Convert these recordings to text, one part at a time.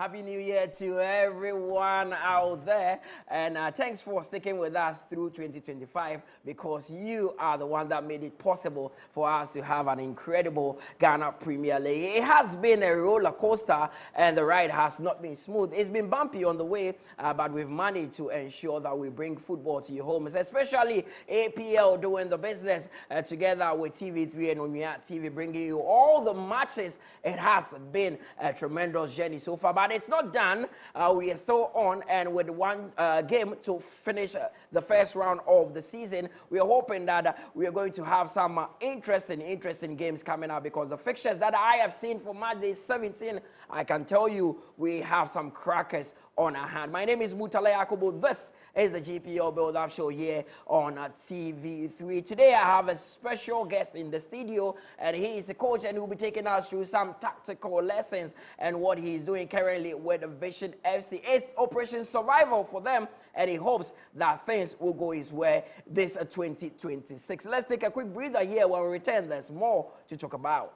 Happy New Year to everyone out there. And thanks for sticking with us through 2025 because you are the one that made it possible for us to have an incredible Ghana Premier League. It has been a roller coaster and the ride has not been smooth. It's been bumpy on the way, but we've managed to ensure that we bring football to your homes, especially APL doing the business together with TV3 and Onya TV, bringing you all the matches. It has been a tremendous journey so far, but it's not done. We are still on, and with one game to finish the first round of the season, we are hoping that we are going to have some interesting games coming up, because the fixtures that I have seen for match day 17, I can tell you we have some crackers on our hand. My name is Mutale Yakubu. This is the GPL build-up show here on TV3. Today I have a special guest in the studio, and he is a coach, and he will be taking us through some tactical lessons and what he's doing currently with Vision FC. It's Operation Survival for them, and he hopes that things will go his way this 2026. Let's take a quick breather here. When we return, there's more to talk about.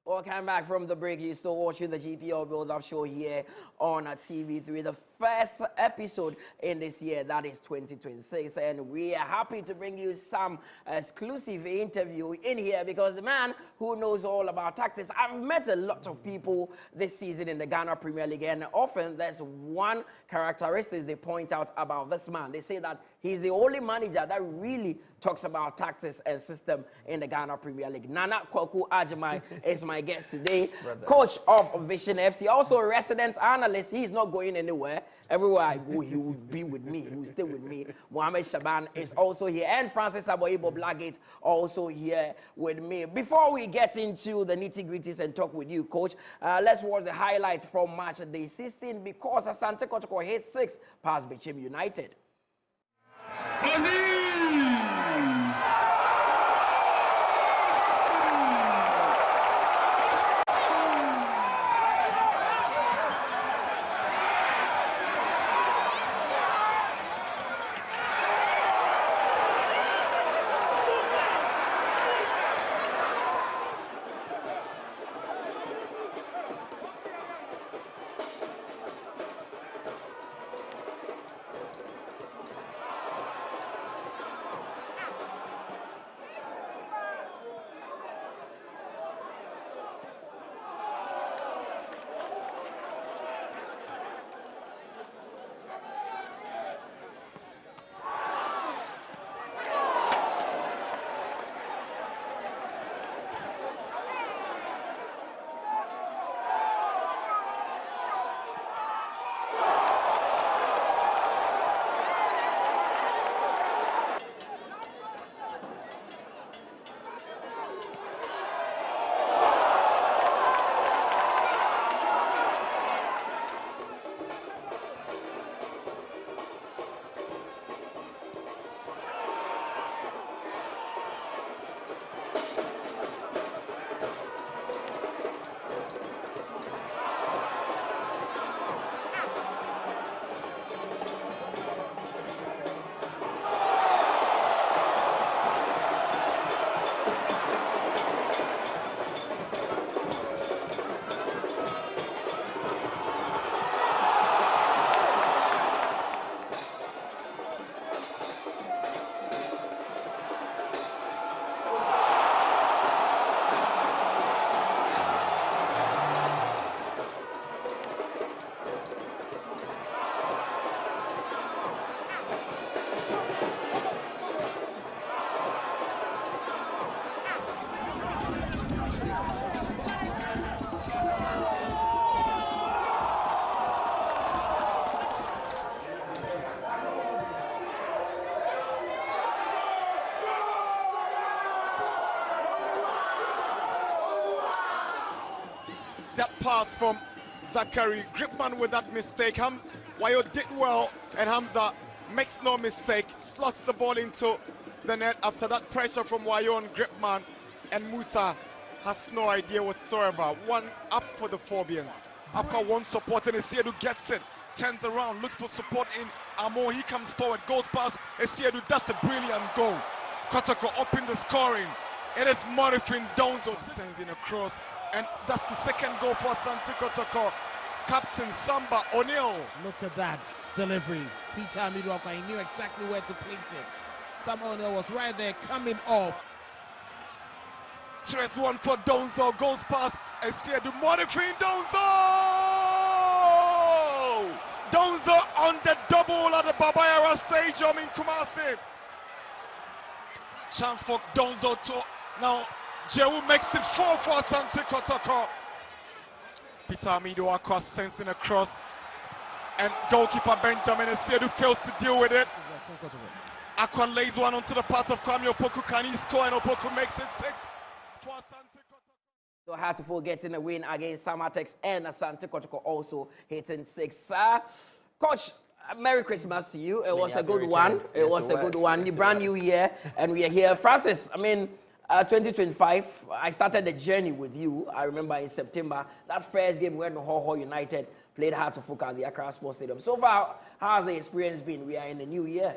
Welcome back from the break. You're still watching the GPL build-up show here on TV3, the first episode in this year, that is 2026, and we are happy to bring you some exclusive interview in here, because the man who knows all about tactics. I've met a lot of people this season in the Ghana Premier League, and often there's one characteristic they point out about this man. They say that he's the only manager that really talks about tactics and system in the Ghana Premier League. Nana Kwaku Ajimai is my guest today, coach of Vision FC, also a resident analyst. He's not going anywhere. Everywhere I go, he will be with me. He will stay with me. Mohamed Shaban is also here, and Francis Aboibo Blackgate also here with me. Before we get into the nitty-gritties and talk with you, coach, let's watch the highlights from match day 16, because Asante Kotoko hit 6 past Bichim United. That pass from Zachary Gripman with that mistake. Wayo did well, and Hamza makes no mistake, slots the ball into the net after that pressure from Wayon Gripman, and Musa has no idea whatsoever. One up for the Phobians. Aqua one support and Esiedu gets it, turns around, looks for support in Amo. He comes forward, goes past Esiedu. That's a brilliant goal. Kotoko up in the scoring. It is Morifin Donzo sends in a cross, and that's the second goal for Asante Kotoko. Captain Samba O'Neill. Look at that delivery. Peter Midwalker, he knew exactly where to place it. Samba O'Neill was right there coming off. 3-1 for Donzo, goes past Esiedu. Morifin Donzo! Donzo on the double at the Babayara Stadium in Kumasi. Chance for Donzo to now. Jehu makes it 4 for Asante Kotoko. Peter Amido across, sensing a cross, and goalkeeper Benjamin Esiedu fails to deal with it. Aqua lays one onto the path of Kwame Opoku. Can he score? And Opoku makes it 6 for Asante Kotoko. So Heartful getting a win against Samatex, and Asante Kotoko also hitting 6. Coach, Merry Christmas to you. It was a good one. It was a good one. The brand new year, and we are here. Francis, I mean, 2025, I started the journey with you. I remember in September, that first game when Ho United played Hearts of Oak at the Accra Sports Stadium. So far, how has the experience been? We are in the new year.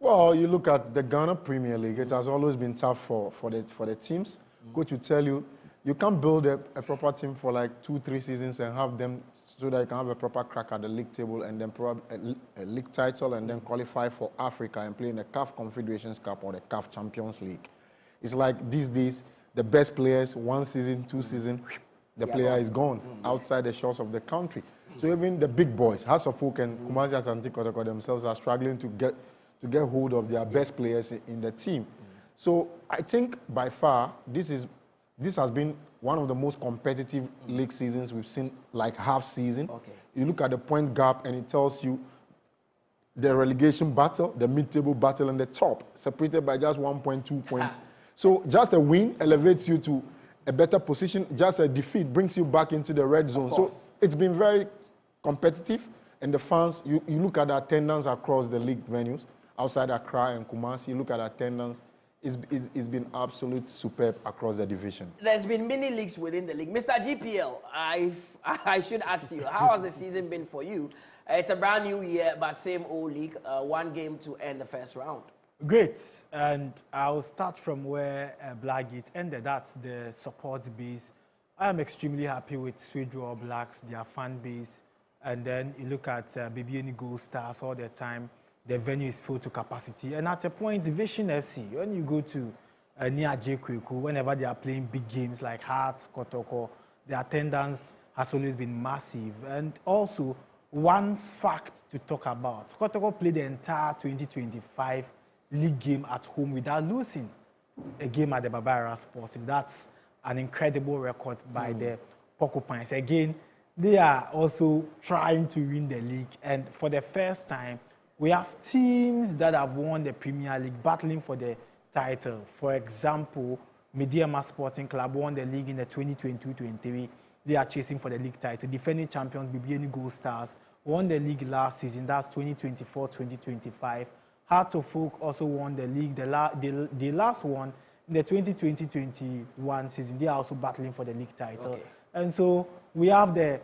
Well, you look at the Ghana Premier League, it has always been tough for the teams. Coach will tell you, you can't build a proper team for like 2-3 seasons and have them so that you can have a proper crack at the league table and then probably a league title and then qualify for Africa and play in the CAF Confederations Cup or the CAF Champions League. It's like these days, the best players, 1 season, 2 seasons, the player is gone outside the shores of the country. So even the big boys, Hearts of Oak and Kumasi Asante Kotoko themselves are struggling to get hold of their best players in the team. So I think by far, this has been one of the most competitive league seasons we've seen, like half season. Okay. You look at the point gap and it tells you the relegation battle, the mid-table battle, and the top, separated by just 1.2 points. So just a win elevates you to a better position. Just a defeat brings you back into the red zone. So it's been very competitive. And the fans, you look at the attendance across the league venues, outside Accra and Kumasi, you look at attendance, it's been absolute superb across the division. There's been many leagues within the league. Mr. GPL, I should ask you, how has the season been for you? It's a brand new year, but same old league, 1 game to end the first round. Great, and I'll start from where Blackgate ended. That's the support base. I am extremely happy with Sweden All Blacks, their fan base, and then you look at BBN Gold Stars all the time. The venue is full to capacity, and at a point, Vision FC, when you go to near Kweku, whenever they are playing big games like Hearts, Kotoko, the attendance has always been massive. And also, one fact to talk about: Kotoko played the entire 2025 league game at home without losing a game at the Barbara Sports. And that's an incredible record by the Porcupines. Again, they are also trying to win the league. And for the first time, we have teams that have won the Premier League battling for the title. For example, Mediama Sporting Club won the league in the 2022-23. They are chasing for the league title. Defending champions, BBN Gold Stars, won the league last season. That's 2024-2025. Heart of Oak also won the league, the last one in the 2020-21 season. They are also battling for the league title. Okay. And so we have the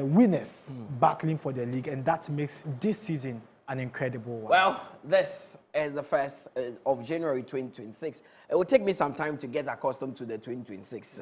winners battling for the league, and that makes this season an incredible one. Well, this is the 1st of January 2026. It will take me some time to get accustomed to the 2026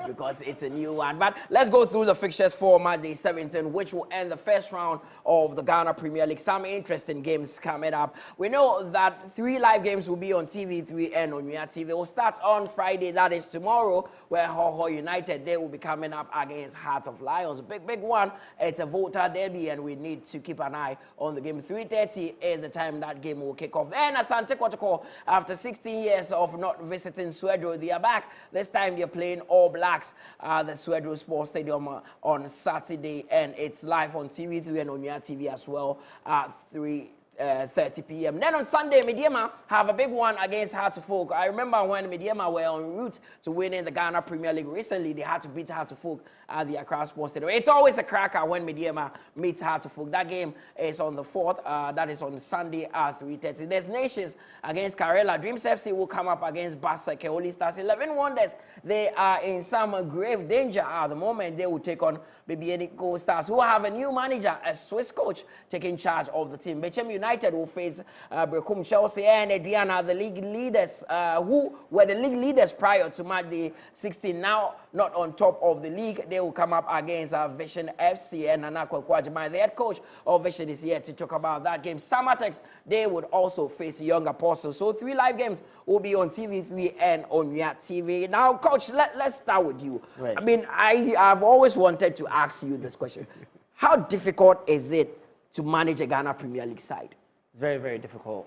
because it's a new one. But let's go through the fixtures for Monday 17, which will end the first round of the Ghana Premier League. Some interesting games coming up. We know that 3 live games will be on TV3 and on Unia TV. We'll start on Friday, that is tomorrow, where Ho United, they will be coming up against Heart of Lions. Big one. It's a Volta derby, and we need to keep an eye on the game. 3:30 is the time that game will kick off. Then Asante Kotoko, after 16 years of not visiting Swedro, they are back. This time they're playing All Blacks at the Swedro Sports Stadium on Saturday, and it's live on TV3 and on Unia TV as well at 3:30. 30 p.m. Then on Sunday, Mediema have a big one against Hearts-of-Oak. I remember when Mediema were en route to winning the Ghana Premier League recently, they had to beat Hearts-of-Oak at the Accra Sports Stadium. It's always a cracker when Mediema meets Hearts-of-Oak. That game is on the 4th. That is on Sunday at 3:30. There's Nations against Karela. Dreams FC will come up against Bassa Keoli Stars. 11 Wonders, they are in some grave danger at the moment. They will take on Bibiani Gold Stars, who have a new manager, a Swiss coach, taking charge of the team. Bechem United will face Brekum Chelsea and Adriana, the league leaders, who were the league leaders prior to match day 16. Now, not on top of the league, they will come up against Vision FC and Nanako Kwajima. The head coach of Vision is here to talk about that game. Samatex, they would also face Young Apostles. So 3 live games will be on TV3 and on Yat TV. Now, Coach, let's start with you. Right. I mean, I've always wanted to ask you this question. How difficult is it to manage a Ghana Premier League side? It's very, very difficult.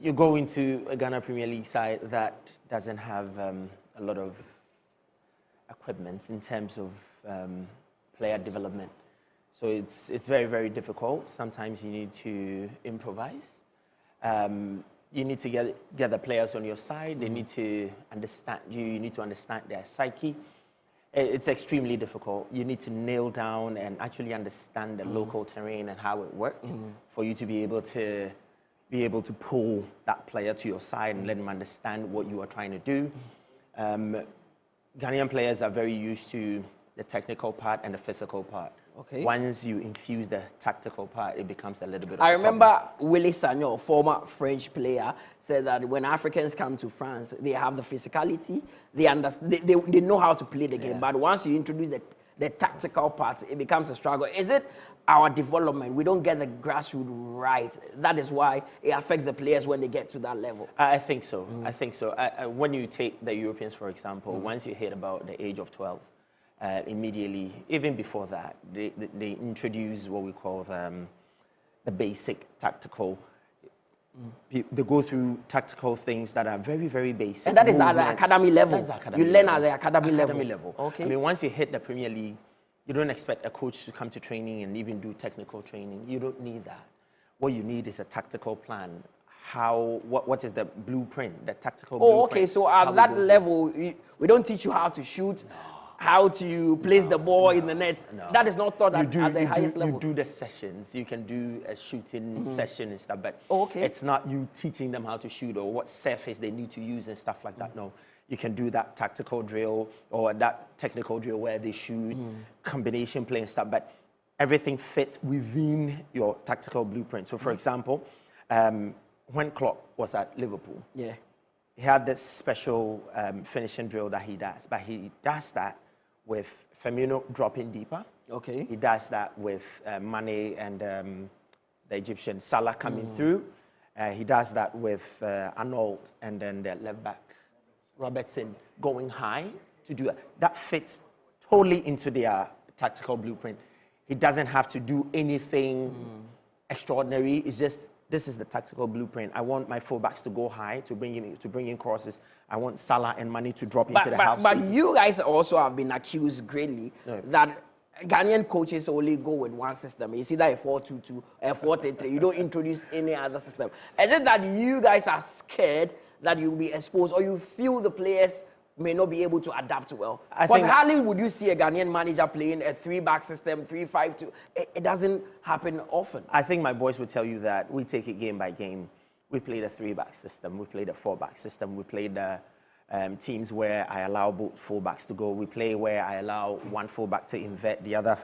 You go into a Ghana Premier League side that doesn't have a lot of equipment in terms of player development. So it's very, very difficult. Sometimes you need to improvise. You need to get the players on your side. They need to understand you. You need to understand their psyche. It's extremely difficult. You need to nail down and actually understand the local terrain and how it works for you to be able to pull that player to your side and let them understand what you are trying to do. Ghanaian players are very used to the technical part and the physical part. Okay. Once you infuse the tactical part, it becomes a little bit of I remember Willie Sagnon, former French player, said that when Africans come to France, they have the physicality, they know how to play the game, but once you introduce the tactical part, it becomes a struggle. Is it our development? We don't get the grassroots right. That is why it affects the players when they get to that level. I think so. I think so. When you take the Europeans, for example, once you hit about the age of 12, immediately, even before that, they introduce what we call the basic tactical. They go through tactical things that are very, very basic. And that is at the academy level. You learn at the academy level. Okay. I mean, once you hit the Premier League, you don't expect a coach to come to training and even do technical training. You don't need that. What you need is a tactical plan. What is the blueprint, the tactical blueprint? Oh, okay. So at that level, we don't teach you how to shoot. No. How to place the ball in the nets. No. That is not taught at the highest level. You do the sessions. You can do a shooting session and stuff, but it's not you teaching them how to shoot or what surface they need to use and stuff like that. No, you can do that tactical drill or that technical drill where they shoot, combination play and stuff, but everything fits within your tactical blueprint. So, for example, when Klopp was at Liverpool, he had this special finishing drill that he does, but he does that with Firmino dropping deeper. Okay. He does that with Mane and the Egyptian Salah coming through. He does that with Arnold and then the left back Robertson going high to do that. That fits totally into their tactical blueprint. He doesn't have to do anything extraordinary. It's just, this is the tactical blueprint. I want my fullbacks to go high to bring in crosses. I want Salah and Mane to drop into the half spaces. But you guys also have been accused greatly that Ghanaian coaches only go with one system. It's either a 4-2-2, a 4-3-3. You don't introduce any other system. Is it that you guys are scared that you'll be exposed, or you feel the players may not be able to adapt well? Because hardly would you see a Ghanaian manager playing a 3-back system, 3-5-2. It doesn't happen often. I think my boys would tell you that we take it game by game. We played a 3-back system. We played a 4-back system. We played teams where I allow both fullbacks to go. We play where I allow one fullback to invert, the other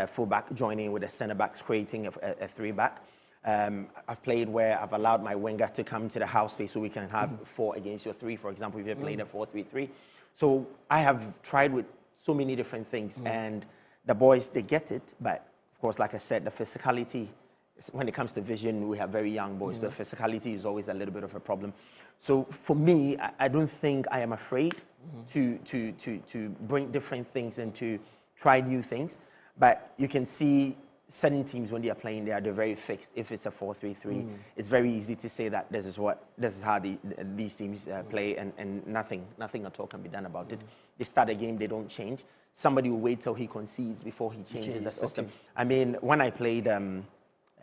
fullback joining with the centre-backs, creating a 3-back. I've played where I've allowed my winger to come to the half space so we can have 4 against your 3, for example, if you played a 4-3-3. So I have tried with so many different things, and the boys, they get it. But, of course, like I said, the physicality, when it comes to vision, we have very young boys. The physicality is always a little bit of a problem. So for me, I don't think I am afraid to bring different things and to try new things. But you can see certain teams, when they are playing, they're very fixed. If it's a 4-3-3, it's very easy to say that this is how these teams play, and nothing at all can be done about it. They start a game, they don't change. Somebody will wait till he concedes before he changes the system. Okay. I mean, when I played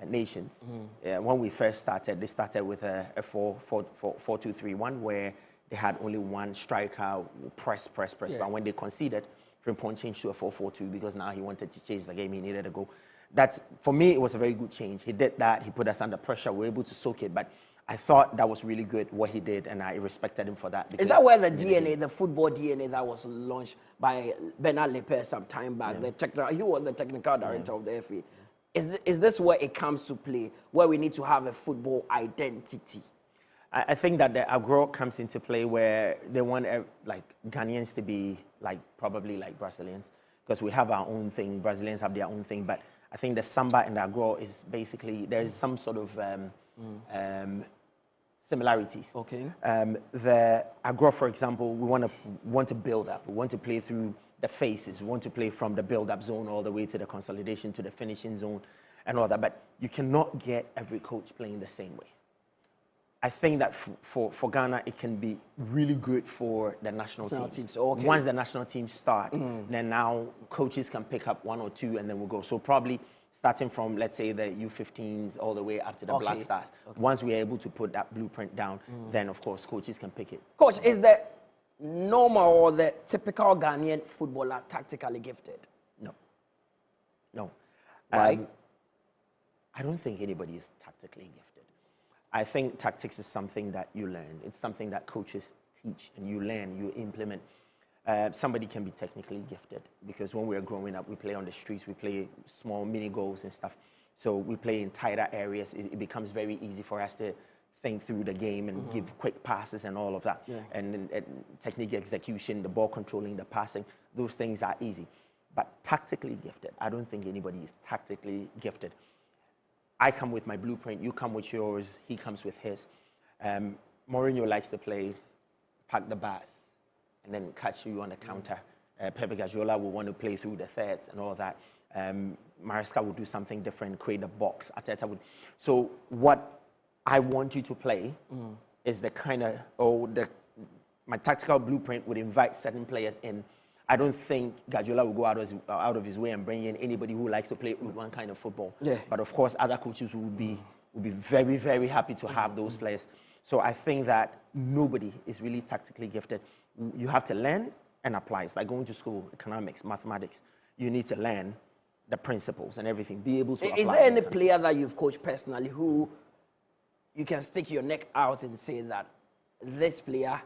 Nations. When we first started, they started with a 4-2-3-1 where they had only one striker, press. But when they conceded, Frimpong changed to a 4-4-2 because now he wanted to change the game. He needed to go. That's, for me, it was a very good change. He did that. He put us under pressure. We were able to soak it. But I thought that was really good, what he did, and I respected him for that. Is that where the DNA, the football DNA that was launched by Bernard Lepere some time back, he was the technical director of the FA. Is this where it comes to play, where we need to have a football identity? I think that the Agro comes into play where they want like Ghanaians to be like probably like Brazilians, because we have our own thing. Brazilians have their own thing, but I think the Samba and the Agro is basically there is some sort of similarities. Okay. The Agro, for example, we want to build up. We want to play through the phases. We want to play from the build-up zone all the way to the consolidation to the finishing zone and all that. But you cannot get every coach playing the same way. I think that for Ghana, it can be really good for the national teams. Okay. Once the national teams start, then now coaches can pick up one or two and then we'll go. So probably starting from, let's say, the U15s all the way up to the Black Stars. Once we're able to put that blueprint down, then, of course, coaches can pick it. Coach, is the normal or the typical Ghanaian footballer tactically gifted? No. No. Why? I don't think anybody is tactically gifted. I think tactics is something that you learn. It's something that coaches teach and you learn, you implement. Somebody can be technically gifted because when we were growing up, we play on the streets, we play small mini goals and stuff. So we play in tighter areas. It becomes very easy for us to think through the game and give quick passes and all of that. And technique execution, the ball controlling, the passing, those things are easy. But tactically gifted, I don't think anybody is tactically gifted. I come with my blueprint, you come with yours, he comes with his. Mourinho likes to play, pack the bars, and then catch you on the counter. Pepe Guardiola will want to play through the thirds and all that. Maresca will do something different, create a box. Arteta would. So what I want you to play is the kind of, my tactical blueprint would invite certain players in. I don't think Guardiola will go out of his way and bring in anybody who likes to play with one kind of football. But of course, other coaches will be very, very happy to have those players. So I think that nobody is really tactically gifted. You have to learn and apply. It's like going to school, economics, mathematics. You need to learn the principles and everything. Be able to apply. Is there any player that you've coached personally who you can stick your neck out and say that this player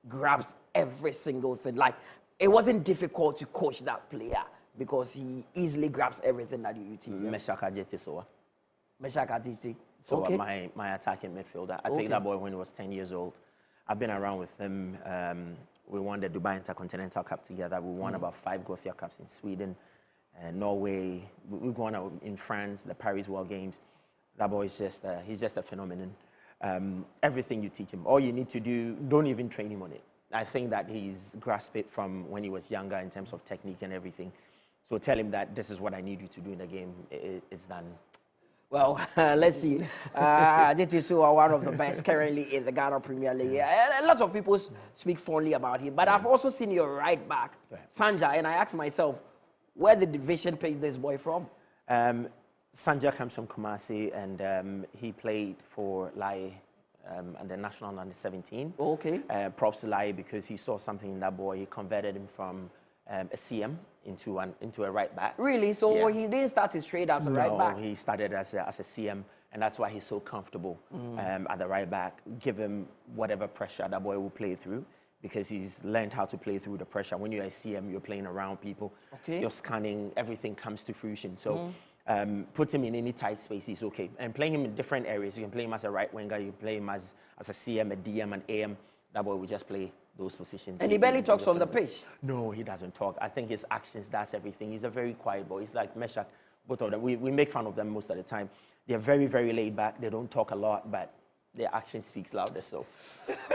grabs every single thing? Like, it wasn't difficult to coach that player because he easily grabs everything that you teach him. Meshak Ajeti Meshak Ajeti. So my attacking midfielder. I picked that boy when he was 10 years old. I've been around with him. We won the Dubai Intercontinental Cup together. We won about 5 Gothia Cups in Sweden, Norway. We've gone out in France, the Paris World Games. That boy is he's just a phenomenon. Everything you teach him, all you need to do, don't even train him on it. I think that he's grasped it from when he was younger in terms of technique and everything. So tell him that this is what I need you to do in the game. It's done. Well, let's see. Ajeti are one of the best currently in the Ghana Premier League. A lot of people speak fondly about him, but I've also seen your right back, Sanja, and I asked myself, where did the division pick this boy from? Sanja comes from Kumasi, and he played for Lai and the national under 17. Okay. Props to Lai because he saw something in that boy. He converted him from a CM into a right back. Really? So he didn't start his trade as a right back? No, he started as a CM, and that's why he's so comfortable at the right back. Give him whatever pressure that boy will play through because he's learned how to play through the pressure. When you're a CM, you're playing around people. Okay. You're scanning, everything comes to fruition. So put him in any tight space, he's okay. And playing him in different areas. You can play him as a right winger, you play him as a CM, a DM, an AM. That boy will just play those positions. And he barely talks on the pitch? No, he doesn't talk. I think his actions, that's everything. He's a very quiet boy. He's like Meshak, both of them. We make fun of them most of the time. They're very, very laid back. They don't talk a lot, but their action speaks louder, so.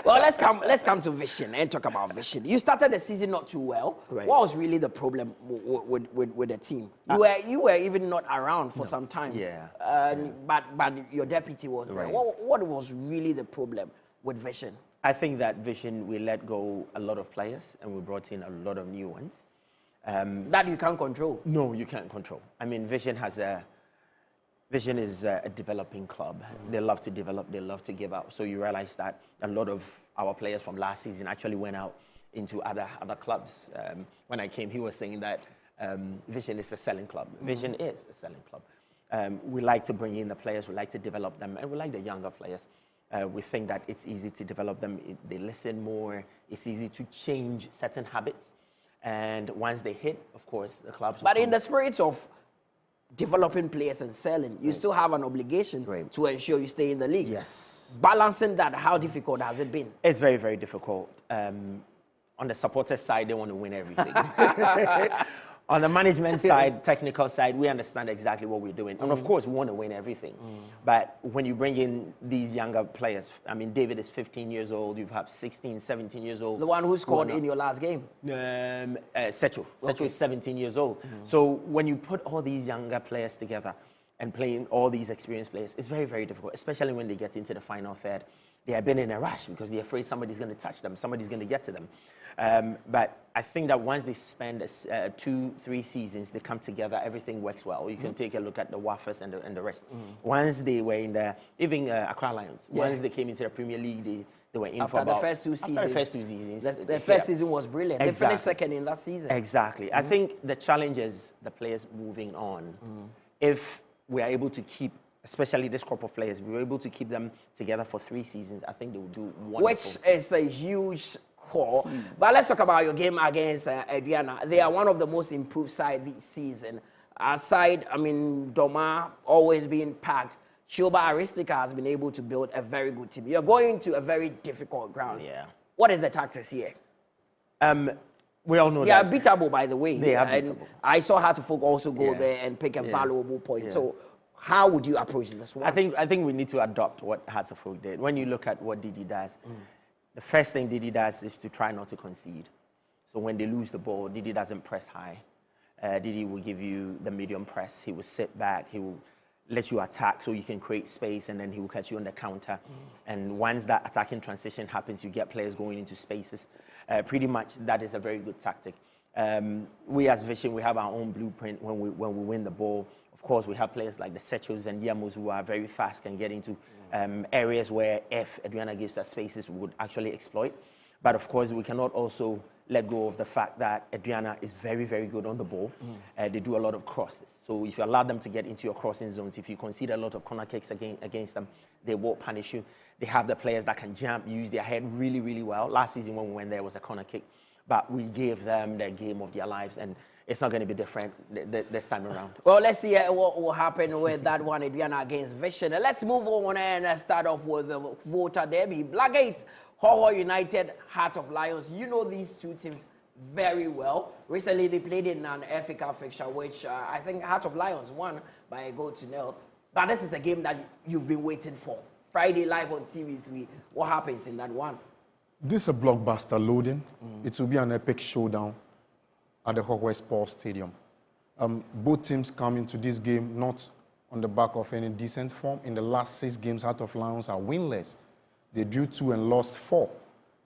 Well, let's come to vision and talk about vision. You started the season not too well. Right. What was really the problem with the team? You were even not around for some time. Yeah. But your deputy was there. What was really the problem with vision? I think that vision, we let go a lot of players and we brought in a lot of new ones. That you can't control? No, you can't control. I mean, vision has Vision is a developing club. They love to develop, they love to give out. So you realize that a lot of our players from last season actually went out into other clubs. When I came, he was saying that Vision is a selling club. Vision is a selling club. We like to bring in the players, we like to develop them, and we like the younger players. We think that it's easy to develop them. They listen more. It's easy to change certain habits. And once they hit, of course, the clubs. But in the spirit of developing players and selling, you still have an obligation to ensure you stay in the league. Yes. Balancing that, how difficult has it been? It's very, very difficult. On the supporter side, they want to win everything. On the management side, technical side, we understand exactly what we're doing. And of course, we want to win everything. But when you bring in these younger players, I mean, David is 15 years old. You have 16, 17 years old. The one who scored in your last game? Secho. Secho is 17 years old. So when you put all these younger players together and playing all these experienced players, it's very, very difficult, especially when they get into the final third. They have been in a rush because they're afraid somebody's going to touch them, somebody's going to get to them. But I think that once they spend 2-3 seasons, they come together, everything works well. You can take a look at the Waffers and the rest. Once they were in the, even Accra Lions, once they came into the Premier League, they were in for about... After the first 2 seasons. After the first 2 seasons. The first season was brilliant. Exactly. They finished second in that season. Exactly. I think the challenge is the players moving on. If we are able to keep, especially this crop of players, we were able to keep them together for 3 seasons, I think they will do wonderful. Which is a huge call. But let's talk about your game against Aduana. They are one of the most improved side this season. Aside, I mean, Doma always being packed, Shoba Aristica has been able to build a very good team. You're going to a very difficult ground. Yeah. What is the tactics here? We all know they that. are beatable, by the way. They are beatable. I saw Hartlepool also go there and pick a valuable point. So how would you approach this one? I think we need to adopt what Hartlepool did. When you look at what Didi does, the first thing Didi does is to try not to concede. So when they lose the ball, Didi doesn't press high. Didi will give you the medium press. He will sit back. He will let you attack so you can create space, and then he will catch you on the counter. And once that attacking transition happens, you get players going into spaces. Pretty much that is a very good tactic. We as Vision, we have our own blueprint when we win the ball. Of course, we have players like the Sechos and Yamos who are very fast, can get into areas where if Aduana gives us spaces, we would actually exploit. But of course, we cannot also let go of the fact that Aduana is very, very good on the ball. They do a lot of crosses. So if you allow them to get into your crossing zones, if you concede a lot of corner kicks against them, they will punish you. They have the players that can jump, use their head really, really well. Last season when we went there was a corner kick, but we gave them the game of their lives, and it's not going to be different this time around. Well, let's see what will happen with that one, Aduana against Vision. Let's move on and start off with the voter derby. Blackgate, Hoho United, Heart of Lions. You know these two teams very well. Recently, they played in an FA Cup fixture, which I think Heart of Lions won by a goal to nil. But this is a game that you've been waiting for. Friday live on TV3. What happens in that one? This is a blockbuster loading. It will be an epic showdown at the Hoho Sports Stadium. Both teams come into this game not on the back of any decent form. In the last 6 games, Heart of Lions are winless. They drew 2 and lost 4.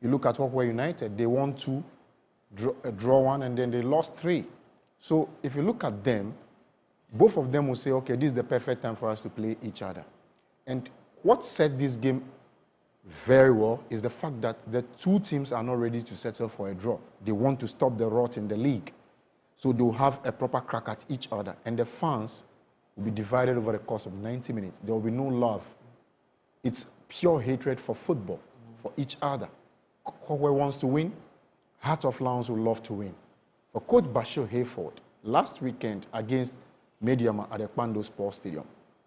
You look at Hoho United, they won 2, draw 1, and then they lost 3. So if you look at them, both of them will say, okay, this is the perfect time for us to play each other. And what set this game very well is the fact that the two teams are not ready to settle for a draw. They want to stop the rot in the league. So they'll have a proper crack at each other. And the fans will be divided over the course of 90 minutes. There will be no love. It's pure hatred for football, for each other. Hoho wants to win. Heart of Lions will love to win. For Coach Bashir Hayford, last weekend against Mediama at the Pando Sports Stadium,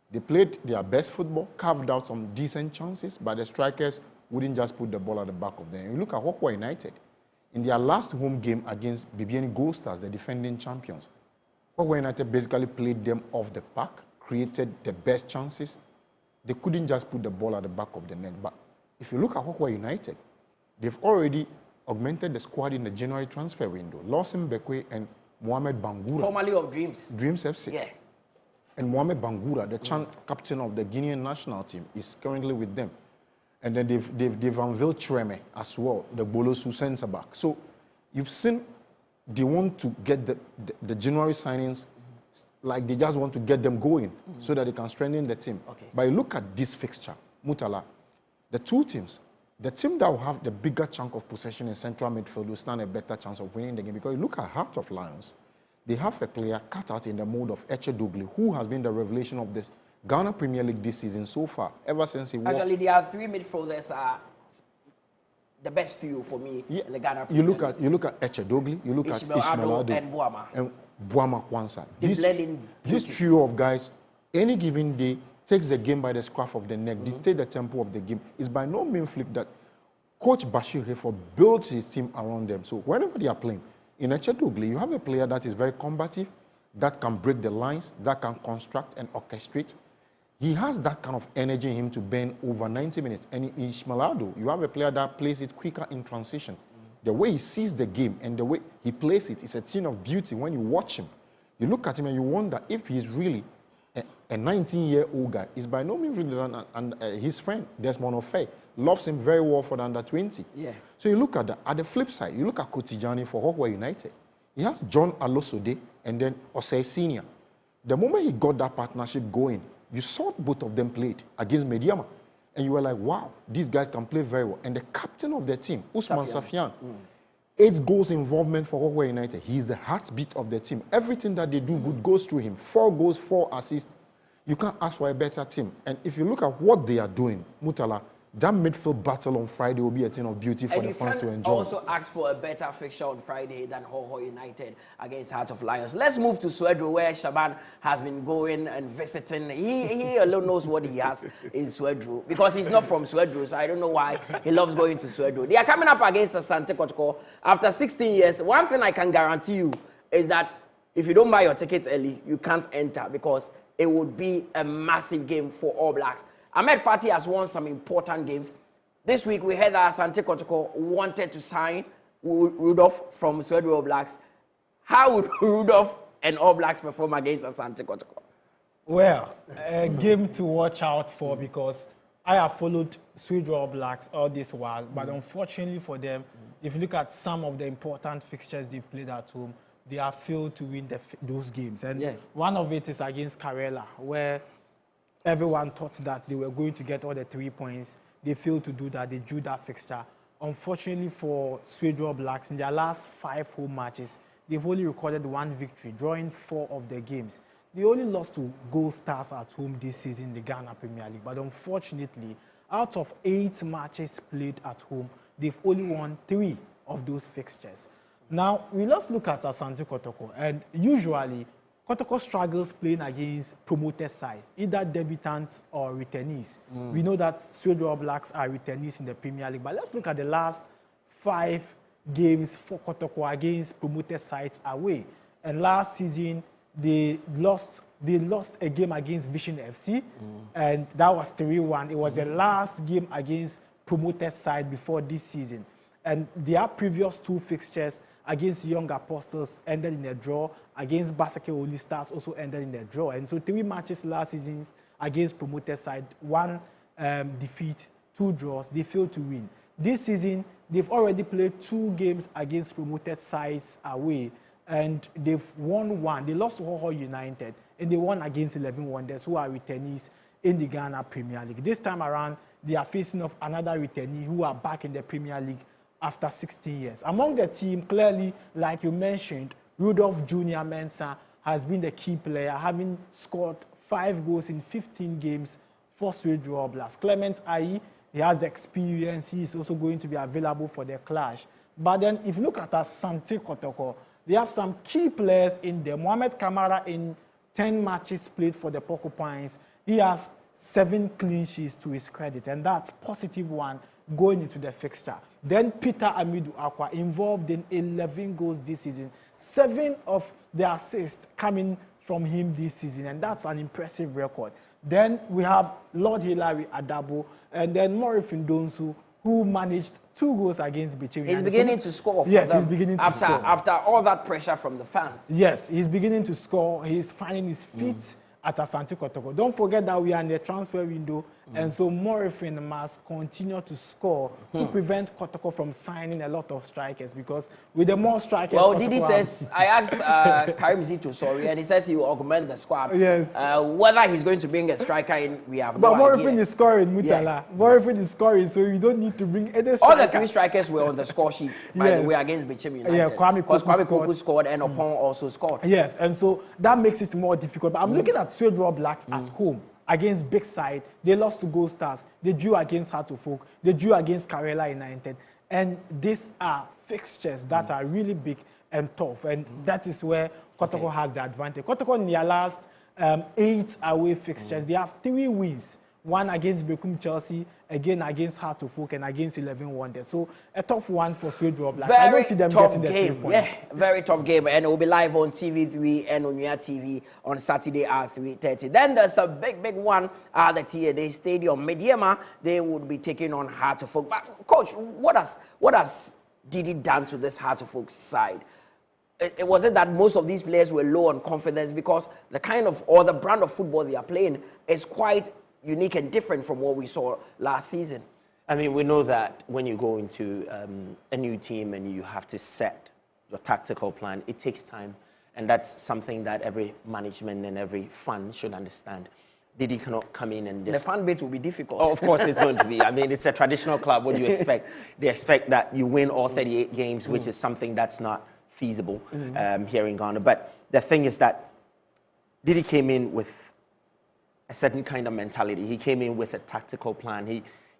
they played their best football, carved out some decent chances, but the strikers wouldn't just put the ball at the back of them. You look at Hoho United. In their last home game against Bibiani Gold Stars, the defending champions, Hoho United basically played them off the park, created the best chances. They couldn't just put the ball at the back of the net. But if you look at Hoho United, they've already augmented the squad in the January transfer window. Lawson Bekwe and Mohamed Bangura. Formerly of Dreams. Dreams FC. Yeah. And Mohamed Bangura, the captain of the Guinean national team, is currently with them. And then they've unveiled Treme as well, the Bolosu centre back. So you've seen they want to get the January signings like they just want to get them going so that they can strengthen the team. Okay. But you look at this fixture, Mutala, the two teams, the team that will have the bigger chunk of possession in central midfield will stand a better chance of winning the game, because you look at Heart of Lions, they have a player cut out in the mold of Echedogli, who has been the revelation of this Ghana Premier League this season so far, ever since he Actually, there are three midfielders are the best few for me in the Ghana Premier League. You look at Echedogli, you look Ishmael at Ishmael Ado Ado and Boama. and Boama Kwanzaa. They blend in This beauty. trio of guys, any given day, takes the game by the scruff of the neck, dictate the tempo of the game. It's by no means flick that Coach Bashir Hefo built his team around them. So whenever they are playing, in Echedogli, you have a player that is very combative, that can break the lines, that can construct and orchestrate. He has that kind of energy in him to bend over 90 minutes. And in Ishmael Ado, you have a player that plays it quicker in transition. The way he sees the game and the way he plays it is a thing of beauty. When you watch him, you look at him and you wonder if he's really a 19-year-old guy. He's by no means really, and his friend, Desmond Ofei, loves him very well for the under 20. Yeah. So you look at the flip side, you look at Kotijani for Hawkeye United. He has John Alosode and then Osei Senior. The moment he got that partnership going, you saw both of them played against Mediama. And you were like, wow, these guys can play very well. And the captain of the team, Usman Safian, 8 goals involvement for Hawkeye United. He's the heartbeat of the team. Everything that they do good goes through him. 4 goals, 4 assists. You can't ask for a better team. And if you look at what they are doing, Mutala, that midfield battle on Friday will be a thing of beauty for the fans to enjoy. Also ask for a better fixture on Friday than Hoho United against Heart of Lions. Let's move to Swedru, where Shaban has been going and visiting. He alone knows what he has in Swedru, because he's not from Swedru, so I don't know why he loves going to Swedru. They are coming up against Asante Kotoko after 16 years. One thing I can guarantee you is that if you don't buy your tickets early, you can't enter, because it would be a massive game for All Blacks. Ahmed Fati has won some important games. This week we heard that Asante Kotoko wanted to sign Rudolph from Swedru All Blacks. How would Rudolph and All Blacks perform against Asante Kotoko? Well, a game to watch out for, because I have followed Swedru All Blacks all this while, but unfortunately for them, if you look at some of the important fixtures they've played at home, they have failed to win those games. And one of it is against Karela, where everyone thought that they were going to get all the 3 points. They failed to do that. They drew that fixture. Unfortunately for Swedru All Blacks, in their last 5 home matches, they've only recorded 1 victory, drawing 4 of their games. They only lost to Gold Stars at home this season in the Ghana Premier League. But unfortunately, out of 8 matches played at home, they've only won 3 of those fixtures. Now, let's look at Asante Kotoko. And usually, Kotoko struggles playing against promoted sides, either debutants or returnees. We know that Swedru All Blacks are returnees in the Premier League, but let's look at the last 5 games for Kotoko against promoted sides away. And last season, they lost a game against Vision FC, and that was 3-1. It was the last game against promoted side before this season. And their previous 2 fixtures against Young Apostles ended in a draw. Against Basake Oli Stars also ended in a draw. And so 3 matches last season against promoted side, 1 defeat, 2 draws. They failed to win. This season, they've already played 2 games against promoted sides away, and they've won 1. They lost to Hoho United, and they won against 11 Wonders, who are returnees in the Ghana Premier League. This time around, they are facing off another returnee who are back in the Premier League after 16 years. Among the team, clearly, like you mentioned, Rudolph Jr. Mensah has been the key player, having scored 5 goals in 15 games for Swedru All Blacks. Clement Ayi, he has the experience. He is also going to be available for the clash. But then, if you look at Asante Kotoko, they have some key players in there. Mohamed Kamara, in 10 matches played for the Porcupines, he has 7 clean sheets to his credit, and that's positive one going into the fixture. Then Peter Amidu Akwa, involved in 11 goals this season. 7 of the assists coming from him this season, and that's an impressive record. Then we have Lord Hilary Adabo, and then Morifin Donsu, who managed 2 goals against Bichiri. He's beginning to score for Yes, them he's beginning to score. after all that pressure from the fans. Yes, he's beginning to score. He's finding his feet at Asante Kotoko. Don't forget that we are in the transfer window, and so Morrison must continue to score to prevent Kotoko from signing a lot of strikers, because with the more strikers, Well, Kotoko Didi says, I asked Karim Zito, sorry, and he says he will augment the squad. Yes. Whether he's going to bring a striker in, we have But no Morrison idea. is scoring, Mutala. Morrison is scoring, so you don't need to bring any striker. All the 3 strikers were on the score sheets, by the Yes. way, against Bechem United. Yeah, Kwame Because Poku Kwame Poku scored and Opon also scored. Yes, and so that makes it more difficult. But I'm looking at Swedrow Blacks at home against Big Side. They lost to Gold Stars. They drew against Heart of Oak. They drew against Karela United. And these are fixtures that are really big and tough. And that is where Kotoko has the advantage. Kotoko in their last 8 away fixtures, they have 3 wins. 1 against Bekum Chelsea, again against Heart of Oak, and against 11 Wonders. So a tough one for Swedrow Blacks. I don't see them getting the 3 points. Yeah, very tough game, and it will be live on TV3 and on your TV on Saturday at 3:30. Then there's a big one at the TAD Stadium. Mediema, they would be taking on Heart of Oak. But coach, what has Didi done to this Heart of Oak side? Was it that most of these players were low on confidence, because the kind of, or the brand of football they are playing is quite unique and different from what we saw last season? I mean, we know that when you go into a new team and you have to set your tactical plan, it takes time. And that's something that every management and every fan should understand. Didi cannot come in and just... The fan base will be difficult. Oh, of course it's going to be. I mean, it's a traditional club. What do you expect? They expect that you win all 38 games, which is something that's not feasible here in Ghana. But the thing is that Didi came in with a certain kind of mentality. He came in with a tactical plan.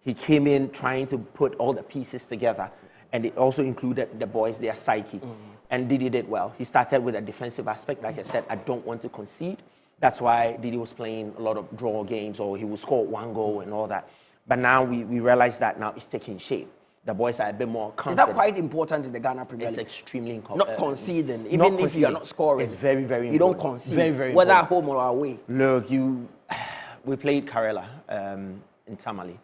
He came in trying to put all the pieces together, and it also included the boys, their psyche. And Didi did well. He started with a defensive aspect. Like I said, I don't want to concede. That's why Didi was playing a lot of draw games, or he would score 1 goal and all that. But now we realize that now it's taking shape. The boys are a bit more confident. Is that quite important in the Ghana Premier League? It's extremely important. Not conceding, even if you are not scoring. It's very, very important. You don't concede, very, very whether at important. home or away. Look, we played Karela in Tamale,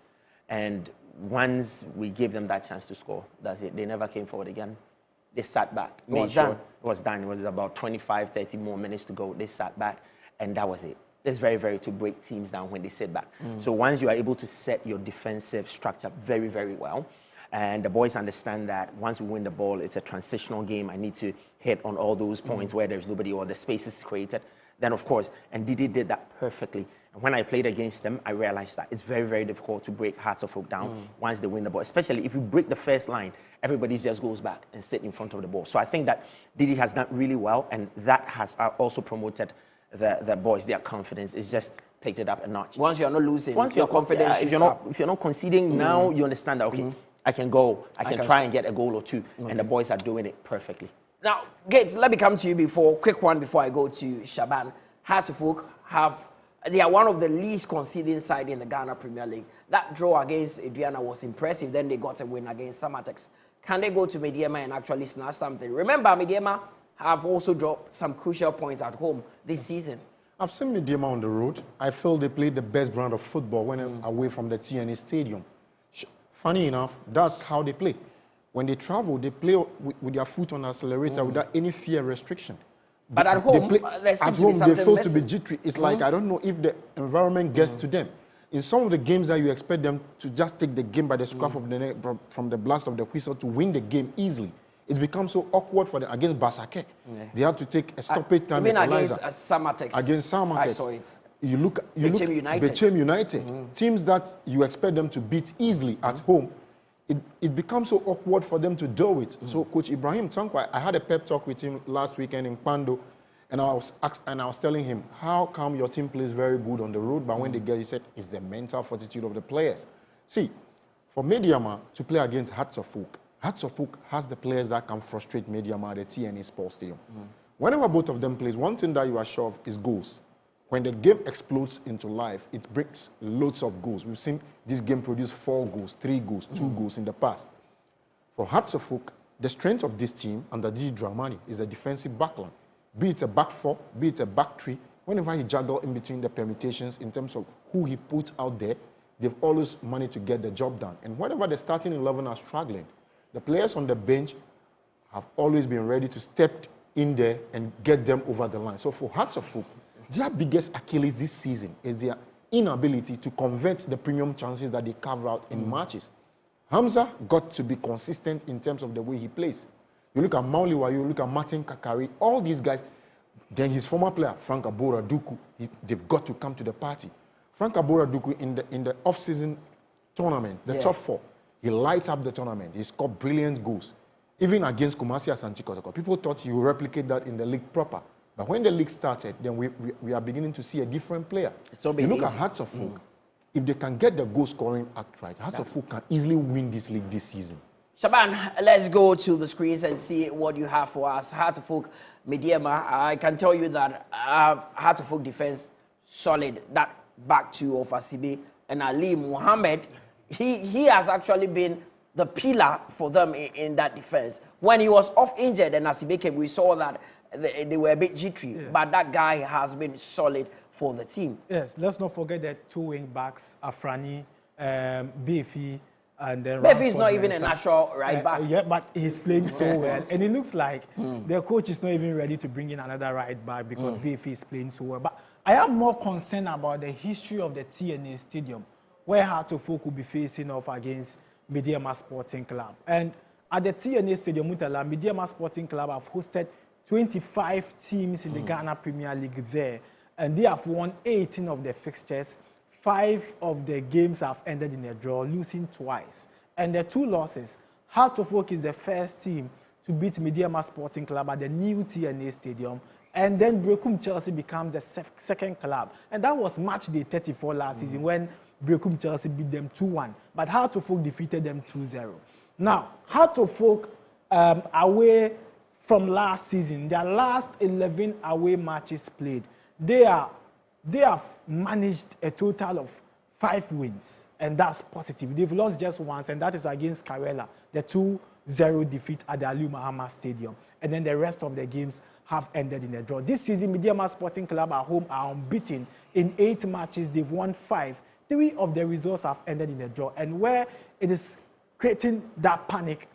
and once we gave them that chance to score, that's it. They never came forward again. They sat back. It was done. It was done. It was about 25, 30 more minutes to go. They sat back, and that was it. It's very, very to break teams down when they sit back. So once you are able to set your defensive structure very, very well, and the boys understand that once we win the ball, it's a transitional game. I need to hit on all those points where there's nobody or the space is created. Then, of course, and Didi did that perfectly. And when I played against them, I realized that it's very, very difficult to break Hearts of Oak down once they win the ball. Especially if you break the first line, everybody just goes back and sit in front of the ball. So I think that Didi has done really well, and that has also promoted the boys, their confidence. It's just picked it up a notch. Once you're not losing, Once your confidence if is you're up. not, if you're not conceding, now you understand that, okay, I can go, I can try and get a goal or 2, and the boys are doing it perfectly. Now, Gates, let me come to you quick one before I go to Shaban. Heart of Oak they are one of the least conceding side in the Ghana Premier League. That draw against Adriana was impressive. Then they got a win against Samatex. Can they go to Mediema and actually snatch something? Remember, Mediema have also dropped some crucial points at home this season. I've seen Mediema on the road. I feel they played the best brand of football when away from the TNA Stadium. Funny enough, that's how they play. When they travel, they play with their foot on the accelerator without any fear restriction. But at home, there seems to be something they feel to missing. be jittery. It's like, I don't know if the environment gets to them. In some of the games that you expect them to just take the game by the scruff of the neck from the blast of the whistle to win the game easily, it becomes so awkward for them. Against Basake, they have to take a stoppage time. Even against Samatex. Against Samatex. I saw it. You look Bechem United. Bechem United. Teams that you expect them to beat easily at home, it becomes so awkward for them to deal with. So Coach Ibrahim Tanko, I had a pep talk with him last weekend in Pando, and I was telling him, how come your team plays very good on the road, but when they get, he said, it's the mental fortitude of the players. See, for Mediama to play against Hearts of Oak has the players that can frustrate Mediama at the TNA Sports Stadium. Whenever both of them plays, one thing that you are sure of is goals. When the game explodes into life, it brings loads of goals. We've seen this game produce 4 goals, 3 goals, 2 goals in the past. For Hearts of Oak, the strength of this team under Didi Dramani is the defensive backline. Be it a back 4, be it a back 3, whenever he juggles in between the permutations in terms of who he puts out there, they've always managed to get the job done. And whenever the starting 11 are struggling, the players on the bench have always been ready to step in there and get them over the line. So for Hearts of Oak, Their biggest Achilles this season is their inability to convert the premium chances that they carve out in matches. Hamza got to be consistent in terms of the way he plays. You look at Mauliwa, you look at Martin Kakari, all these guys, then his former player, Frank Abora Duku, they've got to come to the party. Frank Abora Duku in the off-season tournament, the top 4, he lights up the tournament. He scored brilliant goals. Even against Kumasi Asante Kotoko. People thought he would replicate that in the league proper. But when the league started, then we are beginning to see a different player. It's so you look easy. at Hearts of Folk. If they can get the goal scoring act right, Hearts of Folk can easily win this league this season. Shaban, let's go to the screens and see what you have for us. Hearts of Folk, Mediema, I can tell you that Hearts of Folk defense, solid. That back two of Asibe and Ali Mohammed, he has actually been the pillar for them in that defense. When he was off injured and Asibe came, we saw that they were a bit jittery. Yes. But that guy has been solid for the team. Yes, let's not forget the 2 wing backs, Afrani, Befi, and then Befi is not even a natural right back. Yeah, but he's playing so well. And it looks like the coach is not even ready to bring in another right back because Befi is playing so well. But I am more concerned about the history of the TNA Stadium, where Hearts of Folk will be facing off against Mediema Sporting Club. And at the TNA Stadium, Mutala, Mediema Sporting Club have hosted 25 teams in the Ghana Premier League there. And they have won 18 of their fixtures. 5 of the games have ended in a draw, losing twice. And the 2 losses, Hearts of Folk is the first team to beat Mediema Sporting Club at the new TNA Stadium. And then Brekum Chelsea becomes the second club. And that was match day 34 last season when Brekum Chelsea beat them 2-1. But Hearts of Folk defeated them 2-0. Now, Hearts of Folk away from last season, their last 11 away matches played, they have managed a total of 5 wins, and that's positive. They've lost just once, and that is against Karela, the 2-0 defeat at the Ali Mahama Stadium. And then the rest of the games have ended in a draw. This season, Mediema Sporting Club at home are unbeaten. In 8 matches, they've won 5. 3 of the results have ended in a draw. And where it is creating that panic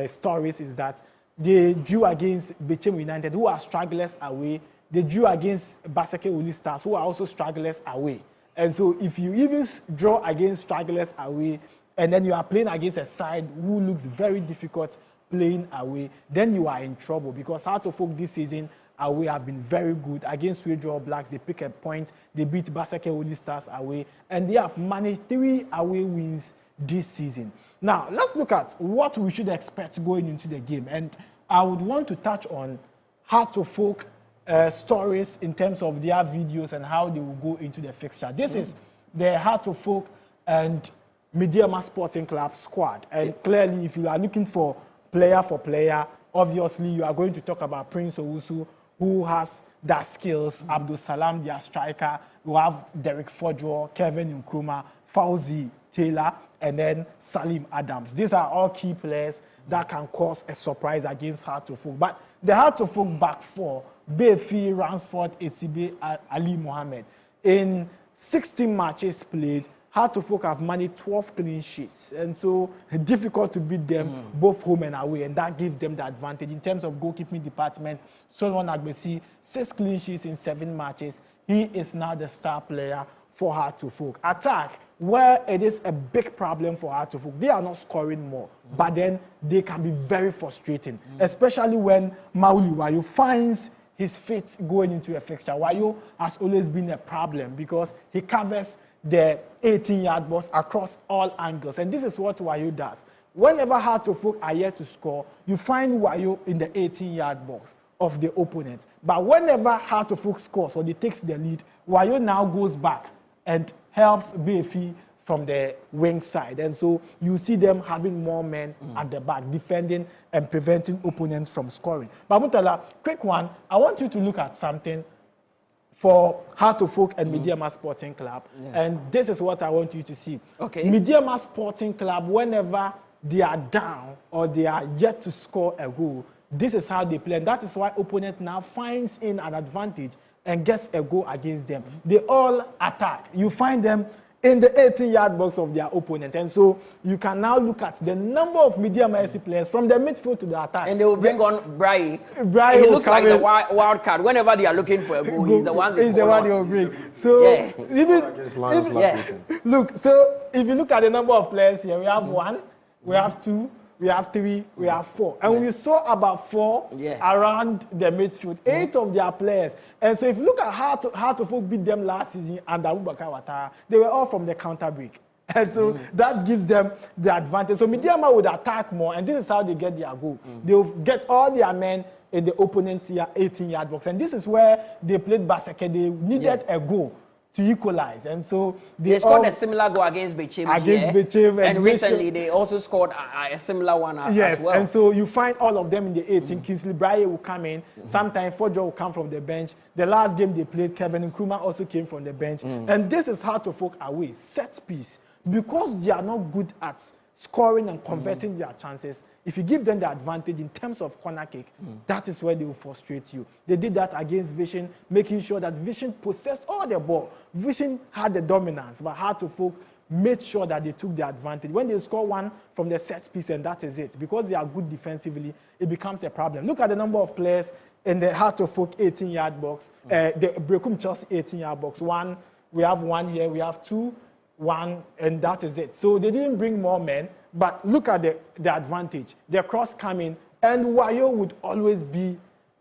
stories is that they drew against Bechem United, who are stragglers away. They drew against Baseke Uli Stars, who are also stragglers away. And so if you even draw against stragglers away, and then you are playing against a side who looks very difficult playing away, then you are in trouble, because Hearts of Folk this season away have been very good. Against Suedro Blacks, they pick a point. They beat Baseke Uli Stars away, and they have managed 3 away wins this season. Now, let's look at what we should expect going into the game. And I would want to touch on Hearts of Folk stories in terms of their videos and how they will go into the fixture. This is the Hearts of Folk and Mediema Sporting Club squad. And clearly, if you are looking for player, obviously you are going to talk about Prince Owusu, who has that skills, Abdul Salam, their striker. You have Derek Fodro, Kevin Nkrumah, Fauzi Taylor, and then Salim Adams. These are all key players that can cause a surprise against Hearts of Folk. But the Hearts of Folk back 4, Befi, Ransford, Esibe, Ali Mohammed. In 16 matches played, Hearts of Folk have managed 12 clean sheets. And so difficult to beat them both home and away. And that gives them the advantage. In terms of goalkeeping department, Solomon Agbesi, 6 clean sheets in 7 matches. He is now the star player for Hearts of Folk. Attack, where it is a big problem for Hearts of Folk, they are not scoring more, but then they can be very frustrating, especially when Mauli Wayo finds his feet going into a fixture. Wayo has always been a problem because he covers the 18-yard box across all angles, and this is what Wayo does. Whenever Hearts of Folk are yet to score, you find Wayo in the 18-yard box of the opponent. But whenever Hearts of Folk scores or they takes the lead, Wayo now goes back and helps Befi from the wing side. And so you see them having more men at the back, defending and preventing opponents from scoring. But Mutala, quick one, I want you to look at something for Hearts of Folk and Mediema Sporting Club. And this is what I want you to see. Okay. Mediema Sporting Club, whenever they are down or they are yet to score a goal, this is how they play. And that is why opponent now finds in an advantage and gets a goal against them. They all attack. You find them in the 18-yard box of their opponent. And so you can now look at the number of medium IC players from the midfield to the attack. And they will bring on Brai. Brai He will looks like come the in. wild card. Whenever they are looking for a goal, he's the one they call on. will bring. So Yeah. Look, so if you look at the number of players here, we have 1, we have 2, we have 3, we have 4. And we saw about 4 around the midfield, 8 of their players. And so if you look at how to beat them last season under Abubakar Watara, they were all from the counter break. And so that gives them the advantage. So Midiama would attack more, and this is how they get their goal. They'll get all their men in the opponent's 18-yard box. And this is where they played Basake. They needed a goal to equalize. And so they scored a similar goal against Bechem and recently they also scored a similar one as well. And so you find all of them in the 18. Kingsley Braille will come in. Sometimes Fojo will come from the bench. The last game they played, Kevin Nkrumah also came from the bench. And this is how to folk away, set piece. Because they are not good at scoring and converting their chances, if you give them the advantage in terms of corner kick, that is where they will frustrate you. They did that against Vision, making sure that Vision possessed all the ball. Vision had the dominance, but Heart of Folk made sure that they took the advantage. When they score one from the set piece, and that is it. Because they are good defensively, it becomes a problem. Look at the number of players in the Heart of Folk 18-yard box, the Brekum Chelsea 18-yard box. We have 1 here, we have 2, 1, and that is it. So they didn't bring more men, but look at the advantage. The cross coming, and Wayo would always be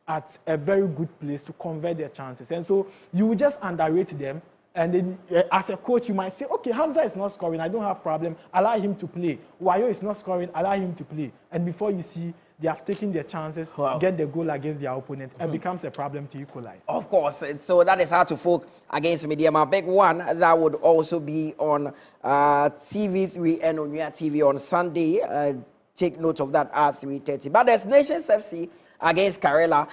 at a very good place to convert their chances. And so you would just underrate them, and then as a coach, you might say, okay, Hamza is not scoring, I don't have problem, allow him to play. Wayo is not scoring, allow him to play. And before you see, they have taken their chances, get the goal against their opponent, and becomes a problem to equalize. Of course. So that is Heart of Folk against Mediama. Big one that would also be on TV3 and on your TV on Sunday. Take note of that at 3:30. But there's Nations FC against Karela.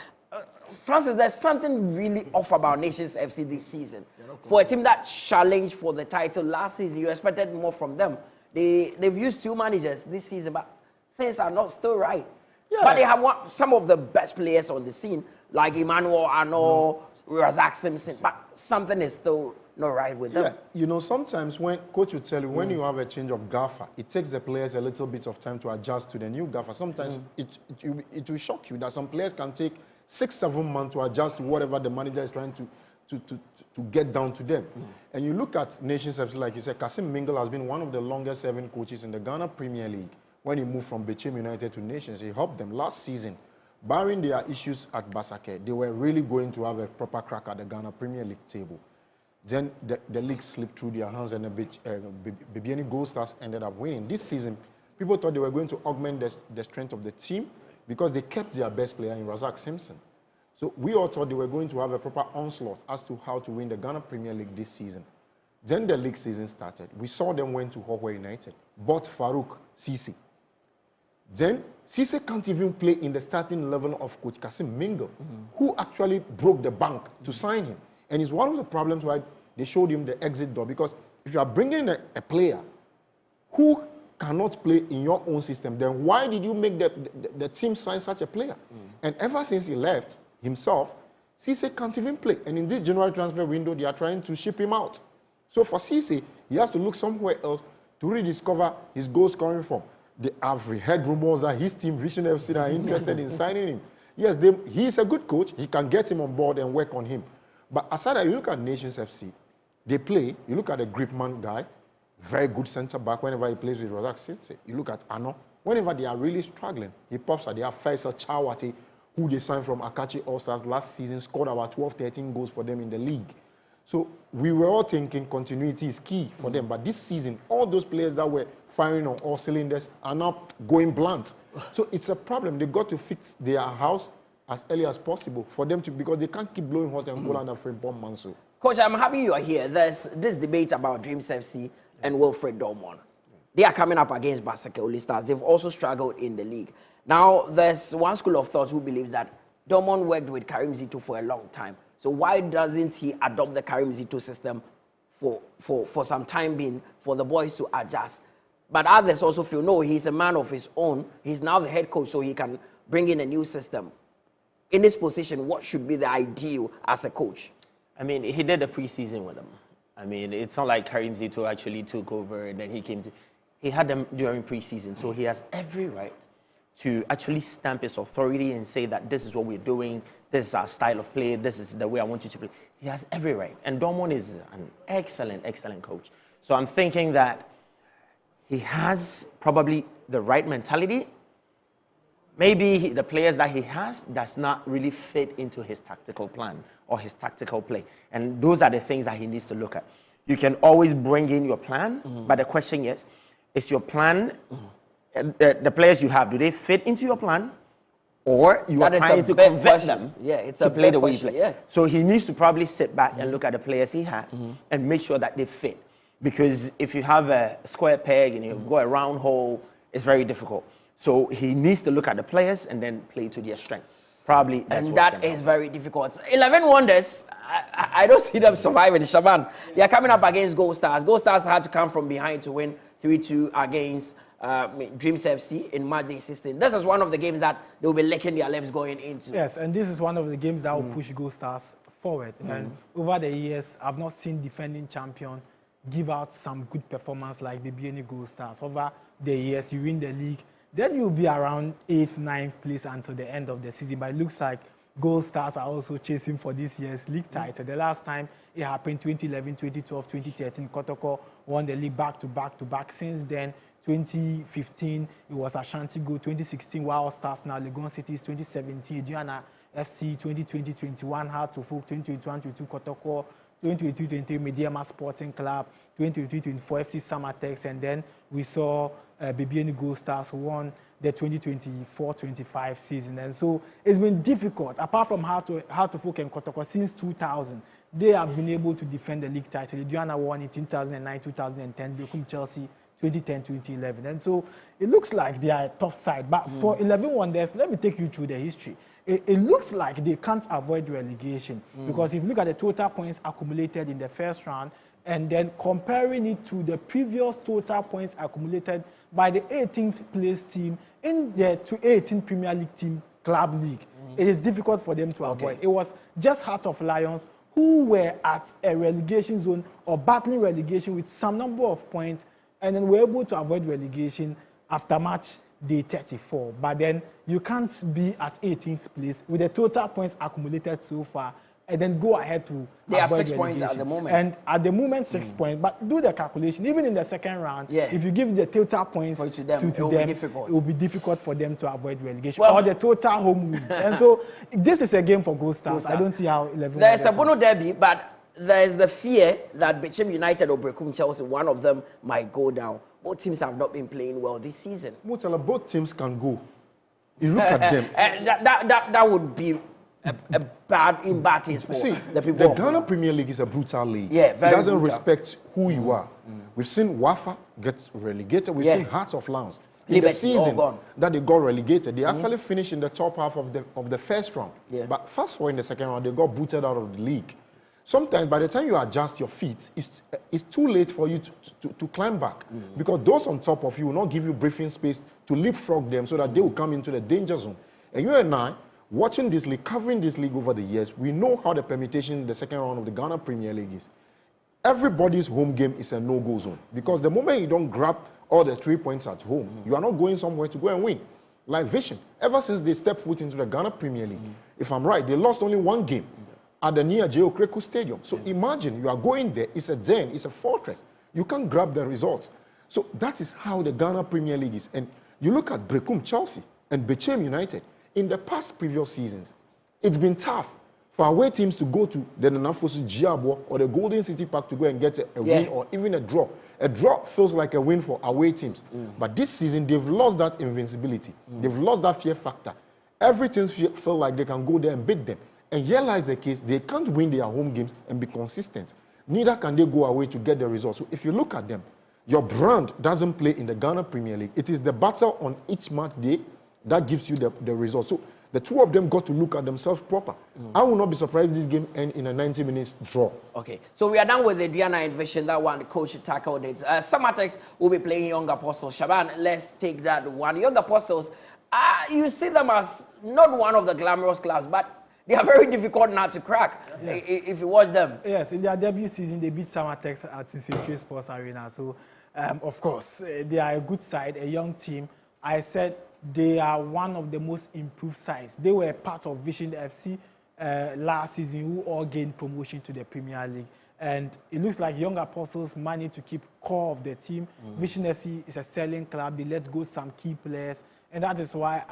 Francis, there's something really off about Nations FC this season. For a team that challenged for the title last season, you expected more from them. They've used 2 managers this season, but things are not still right. But they have some of the best players on the scene, like Emmanuel Arno, Razak Simpson, but something is still not right with them. Yeah, you know, sometimes when coach will tell you, when you have a change of gaffer, it takes the players a little bit of time to adjust to the new gaffer. Sometimes it will shock you that some players can take 6-7 months to adjust to whatever the manager is trying to get down to them. And you look at Nations FC, like you said, Kasim Mingle has been one of the longest serving coaches in the Ghana Premier League. When he moved from Bechem United to Nations, he helped them last season. Barring their issues at Basake, they were really going to have a proper crack at the Ghana Premier League table. Then the league slipped through their hands, and Bibiani Gold Stars ended up winning. This season, people thought they were going to augment the strength of the team because they kept their best player in Razak Simpson. So we all thought they were going to have a proper onslaught as to how to win the Ghana Premier League this season. Then the league season started. We saw them went to Hohwe United, bought Farouk Sisi. Then Cisse can't even play in the starting level of Coach Kasim Mingle, who actually broke the bank to sign him. And it's one of the problems why they showed him the exit door. Because if you are bringing a player who cannot play in your own system, then why did you make the team sign such a player? And ever since he left himself, Cisse can't even play. And in this January transfer window, they are trying to ship him out. So for Cisse, he has to look somewhere else to rediscover his goal-scoring form. I've heard rumors that his team, Vision FC, are interested in signing him. Yes, he's a good coach. He can get him on board and work on him. But aside that, you look at Nations FC, they play. You look at the Gripman guy, very good centre-back whenever he plays with Razak Simpson. You look at Ano. Whenever they are really struggling, he pops at their Faisal Chawati, who they signed from Akachi All-Stars last season, scored about 12, 13 goals for them in the league. So we were all thinking continuity is key for them. But this season, all those players that were firing on all cylinders are now going blunt. So it's a problem. They got to fix their house as early as possible for them to, because they can't keep blowing hot and cold under Frimpong Manso. Coach, I'm happy you are here. There's this debate about Dreams FC and Wilfred Dormon. They are coming up against Basake Oli Stars. They've also struggled in the league. Now, there's one school of thought who believes that Dormon worked with Karim Zito for a long time. So why doesn't he adopt the Karim Zito system for some time being, for the boys to adjust? But others also feel, no, he's a man of his own. He's now the head coach, so he can bring in a new system. In this position, what should be the ideal as a coach? I mean, he did a pre-season with them. I mean, it's not like Karim Zito actually took over and then he came to. He had them during preseason, so he has every right to actually stamp his authority and say that this is what we're doing, this is our style of play, this is the way I want you to play. He has every right. And Dortmund is an excellent, excellent coach. So I'm thinking that he has probably the right mentality. Maybe the players that he has does not really fit into his tactical plan or his tactical play. And those are the things that he needs to look at. You can always bring in your plan, but the question is your plan, the players you have, do they fit into your plan? Or you are trying to convert them to play the way you play. Yeah. So he needs to probably sit back and look at the players he has and make sure that they fit. Because if you have a square peg and you go a round hole, it's very difficult. So he needs to look at the players and then play to their strengths. Probably that's and that is very difficult. 11 Wonders, I don't see them surviving. Shaban, they are coming up against Gold Stars. Gold Stars had to come from behind to win 3-2 against Dreams FC in match day 16. This is one of the games that they will be licking their lips going into. Yes, and this is one of the games that will push Gold Stars forward. And over the years, I've not seen defending champion give out some good performance like the BNI Gold Stars. Over the years, you win the league, then you'll be around 8th, 9th place until the end of the season. But it looks like Gold Stars are also chasing for this year's league title. The last time it happened, 2011, 2012, 2013, Kotoko won the league back to back. Since then, 2015, it was Ashanti Gold. 2016, Wild Stars, now Legon Cities. 2017, Diana FC. 2020-21, Heart to Folk. 2021-22, Kotoko. 2022-23, Mediama Sporting Club. 2023-24, FC Samatex. And then we saw BBN Gold Stars won the 2024-25 season. And so it's been difficult. Apart from Heart to Folk and Kotoko, since 2000, they have been able to defend the league title. Diana won in 2009, 2010, Bekum Chelsea 2010, 2011. And so it looks like they are a tough side. But for 11 Wonders, let me take you through the history. It looks like they can't avoid relegation because if you look at the total points accumulated in the first round and then comparing it to the previous total points accumulated by the 18th place team in the 18th Premier League team club league, it is difficult for them to avoid. It was just Heart of Lions who were at a relegation zone or battling relegation with some number of points and then were able to avoid relegation after match day 34. But then you can't be at 18th place with the total points accumulated so far and then go ahead to they have 6 relegation. points at the moment. And at the moment, 6 points. But do the calculation. Even in the second round, if you give the total points to them, it will be difficult for them to avoid relegation or the total home wins. And so this is a game for Gold Stars. I don't see how 11. There's a Bono Derby, but there's the fear that Bechem United or Bekum Chelsea, one of them might go down. Both teams have not been playing well this season. Mutala, both teams can go. You look at them. That would be a bad taste for the people. The Ghana Premier League is a brutal league. Yeah, very It doesn't brutal. respect who you are. We've seen Wafa get relegated. We've seen Hearts of Lions. In the season that they got relegated, they actually finished in the top half of the first round. But fast forward in the second round, they got booted out of the league. Sometimes by the time you adjust your feet, it's too late for you to climb back because those on top of you will not give you breathing space to leapfrog them so that they will come into the danger zone. And you and I, watching this league, covering this league over the years, we know how the permutation in the second round of the Ghana Premier League is. Everybody's home game is a no-go zone because the moment you don't grab all the 3 points at home, you are not going somewhere to go and win. Like Vision, ever since they stepped foot into the Ghana Premier League, if I'm right, they lost only one game at the near J.O. Kreku Stadium. So imagine you are going there, it's a den, it's a fortress. You can't grab the results. So that is how the Ghana Premier League is. And you look at Bekum Chelsea and Bechem United, in the past previous seasons, it's been tough for away teams to go to the Nanafosu Giabo or the Golden City Park to go and get a win or even a draw. A draw feels like a win for away teams. But this season, they've lost that invincibility. They've lost that fear factor. Every team feel like they can go there and beat them. And here lies the case, they can't win their home games and be consistent. Neither can they go away to get the results. So if you look at them, your brand doesn't play in the Ghana Premier League. It is the battle on each match day that gives you the results. So the two of them got to look at themselves proper. I will not be surprised if this game ends in a 90 minutes draw. Okay, so we are done with the Diana Invasion. That one, the coach tackled it. Samatex will be playing Young Apostles. Shaban, let's take that one. Young Apostles, you see them as not one of the glamorous clubs, but They are very difficult not to crack if you watch them. Yes, in their debut season, they beat Samatex at Century Sports Arena. So, of course, they are a good side, a young team. I said they are one of the most improved sides. They were part of Vision FC last season, who all gained promotion to the Premier League. And it looks like Young Apostles managed to keep core of the team. Vision FC is a selling club. They let go some key players. And that is why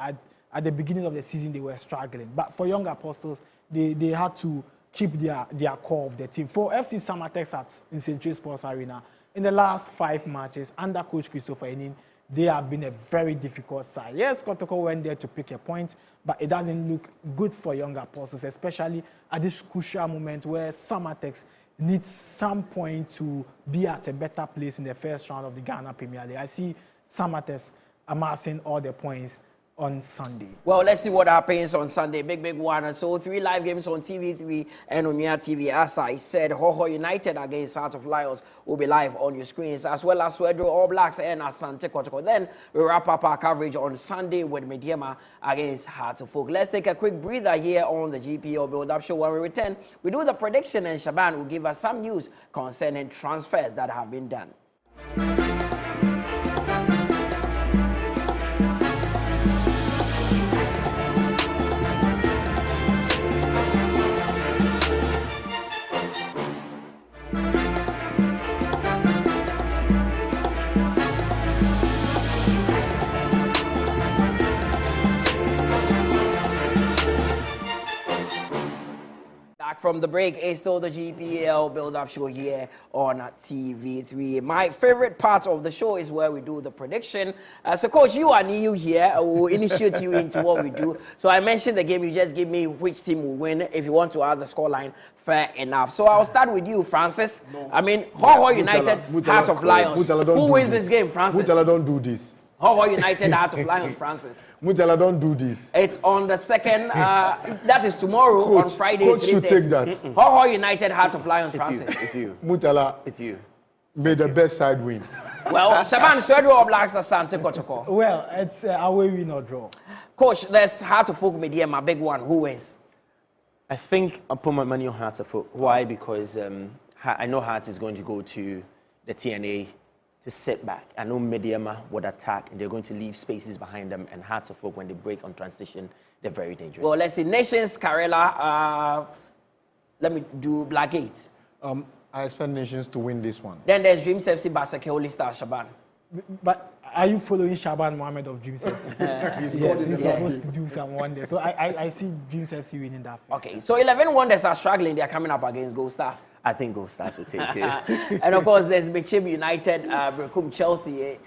at the beginning of the season, they were struggling. But for Young Apostles, they had to keep their core of the team. For FC Samatex in Century Sports Arena, in the last 5 matches, under coach Christopher Enin, they have been a very difficult side. Yes, Kotoko went there to pick a point, but it doesn't look good for Young Apostles, especially at this crucial moment where Samatex needs some point to be at a better place in the first round of the Ghana Premier League. I see Samatex amassing all the points on Sunday. Well, let's see what happens on Sunday. Big one. So 3 live games on TV3 and on Mia TV. As I said, Hoho United against Heart of Lions will be live on your screens, as well as Swedro All Blacks and Asante Kotoko. Then we wrap up our coverage on Sunday with Mediema against Heart of Oak. Let's take a quick breather here on the GPL build-up show. When we return, we do the prediction, and Shaban will give us some news concerning transfers that have been done. From the break, it's still the GPL build-up show here on TV3. My favorite part of the show is where we do the prediction. So, Coach, you are new here. I will initiate you into what we do. So, I mentioned the game. You just give me which team will win. If you want to add the scoreline, fair enough. So, I'll start with you, Francis. No. I mean, Hoho United, Heart of Lions. Who wins this game, Francis? Mutala, don't do this. Hoho United, Heart of Lions, Francis. Mutala, don't do this. It's on the 2nd, that is tomorrow, Coach, on Friday. Coach should take that. Hoho United, Heart of Lions, Francis. It's you. Mutala, It's you. May the best side win. Well, Shaban, Swedro All Blacks, Asante Kotoko. Well, it's away win or draw. Coach, there's Heart of Oak Mediema, big one. Who wins? I think I'll put my money on Hearts of Oak. Why? Because I know Hearts is going to go to the TNA to sit back. I know Mediema would attack, and they're going to leave spaces behind them. And Hearts of Oak, when they break on transition, they're very dangerous. Well, let's see. Nations, Karela. Let me do Blackgate. I expect Nations to win this one. Then there's Dreams FC, Basake, Holy Star, Shaban. But are you following Shaban Mohammed of Dreams FC? Yes, he's supposed to do some wonders. So I see Dreams FC winning that first. Okay, so 11 Wonders are struggling. They are coming up against Gold Stars. I think Gold Stars will take it. And of course, there's Bechim United, Brekum Chelsea,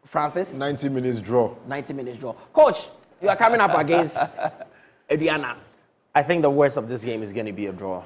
Francis. 90 minutes draw. 90 minutes draw. Coach, you are coming up against Ediana. I think the worst of this game is going to be a draw.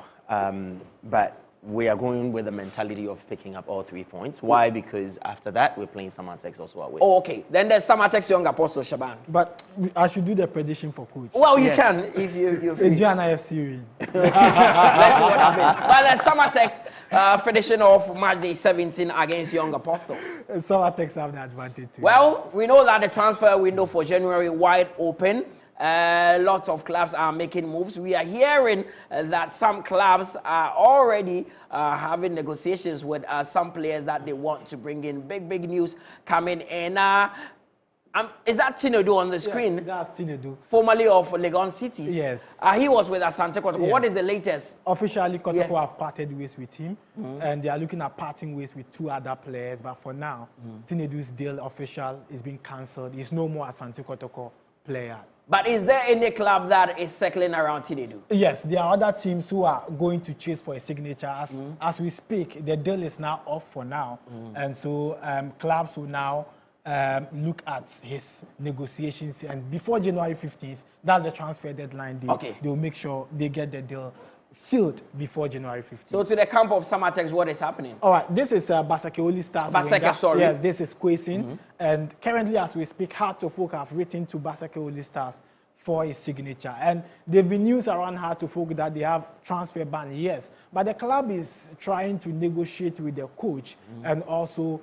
But we are going with the mentality of picking up all 3 points. Why? Because after that, we're playing Samatex also away. Oh, okay. Then there's Samatex Young Apostle, Shaban. But I should do the prediction for Coach. Well, you can if you're free. Adriana FC win. Let's see what happens. But there's Samatex finishing off match day 17 against Young Apostles. Samatex have the advantage too. Well, we know that the transfer window for January wide open. Lots of clubs are making moves. We are hearing that some clubs are already having negotiations with some players that they want to bring in. Big news coming in. Is that Tinedu on the screen? Yeah, that's Tinedu. Formerly of Legon Cities. Yes. He was with Asante Kotoko. Yes. What is the latest? Officially, Kotoko have parted ways with him, and they are looking at parting ways with 2 other players. But for now, Tinedu's deal official is being cancelled. He's no more Asante Kotoko player. But is there any club that is circling around Tinedu? Yes, there are other teams who are going to chase for a signature. As we speak, the deal is now off for now. And so clubs will now look at his negotiations. And before January 15th, that's the transfer deadline day. Okay. They'll make sure they get the deal sealed before January 15th. So to the camp of Samatex, what is happening? All right, this is Basake Holy Stars. Basake, sorry. Yes, this is Kwesin. And currently, as we speak, Heart of Oak have written to Basake Holy Stars for a signature. And there've been news around Heart of Oak that they have transfer ban, yes. But the club is trying to negotiate with the coach and also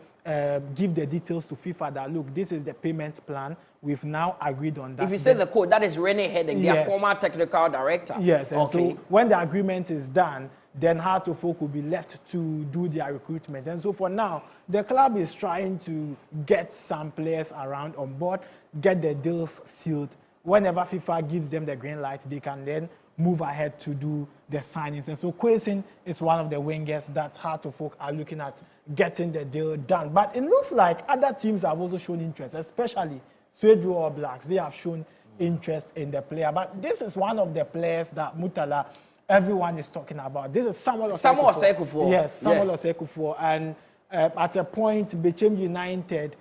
give the details to FIFA that, look, this is the payment plan. We've now agreed on that. If you say the code, that is Rene Hedek, their Yes. former technical director. Yes, and Okay. so when the agreement is done, then Heart of Oak will be left to do their recruitment. And so for now, the club is trying to get some players around on board, get the deals sealed. Whenever FIFA gives them the green light, they can then move ahead to do the signings. And so Kwesi is one of the wingers that Heart of Oak are looking at getting the deal done. But it looks like other teams have also shown interest, especially Swedru All Blacks. They have shown interest in the player. But this is one of the players that Mutala, everyone is talking about. This is Samuel Osei-Kuffour. Yes, Samuel Osei-Kuffour. And at a point, Bechem United,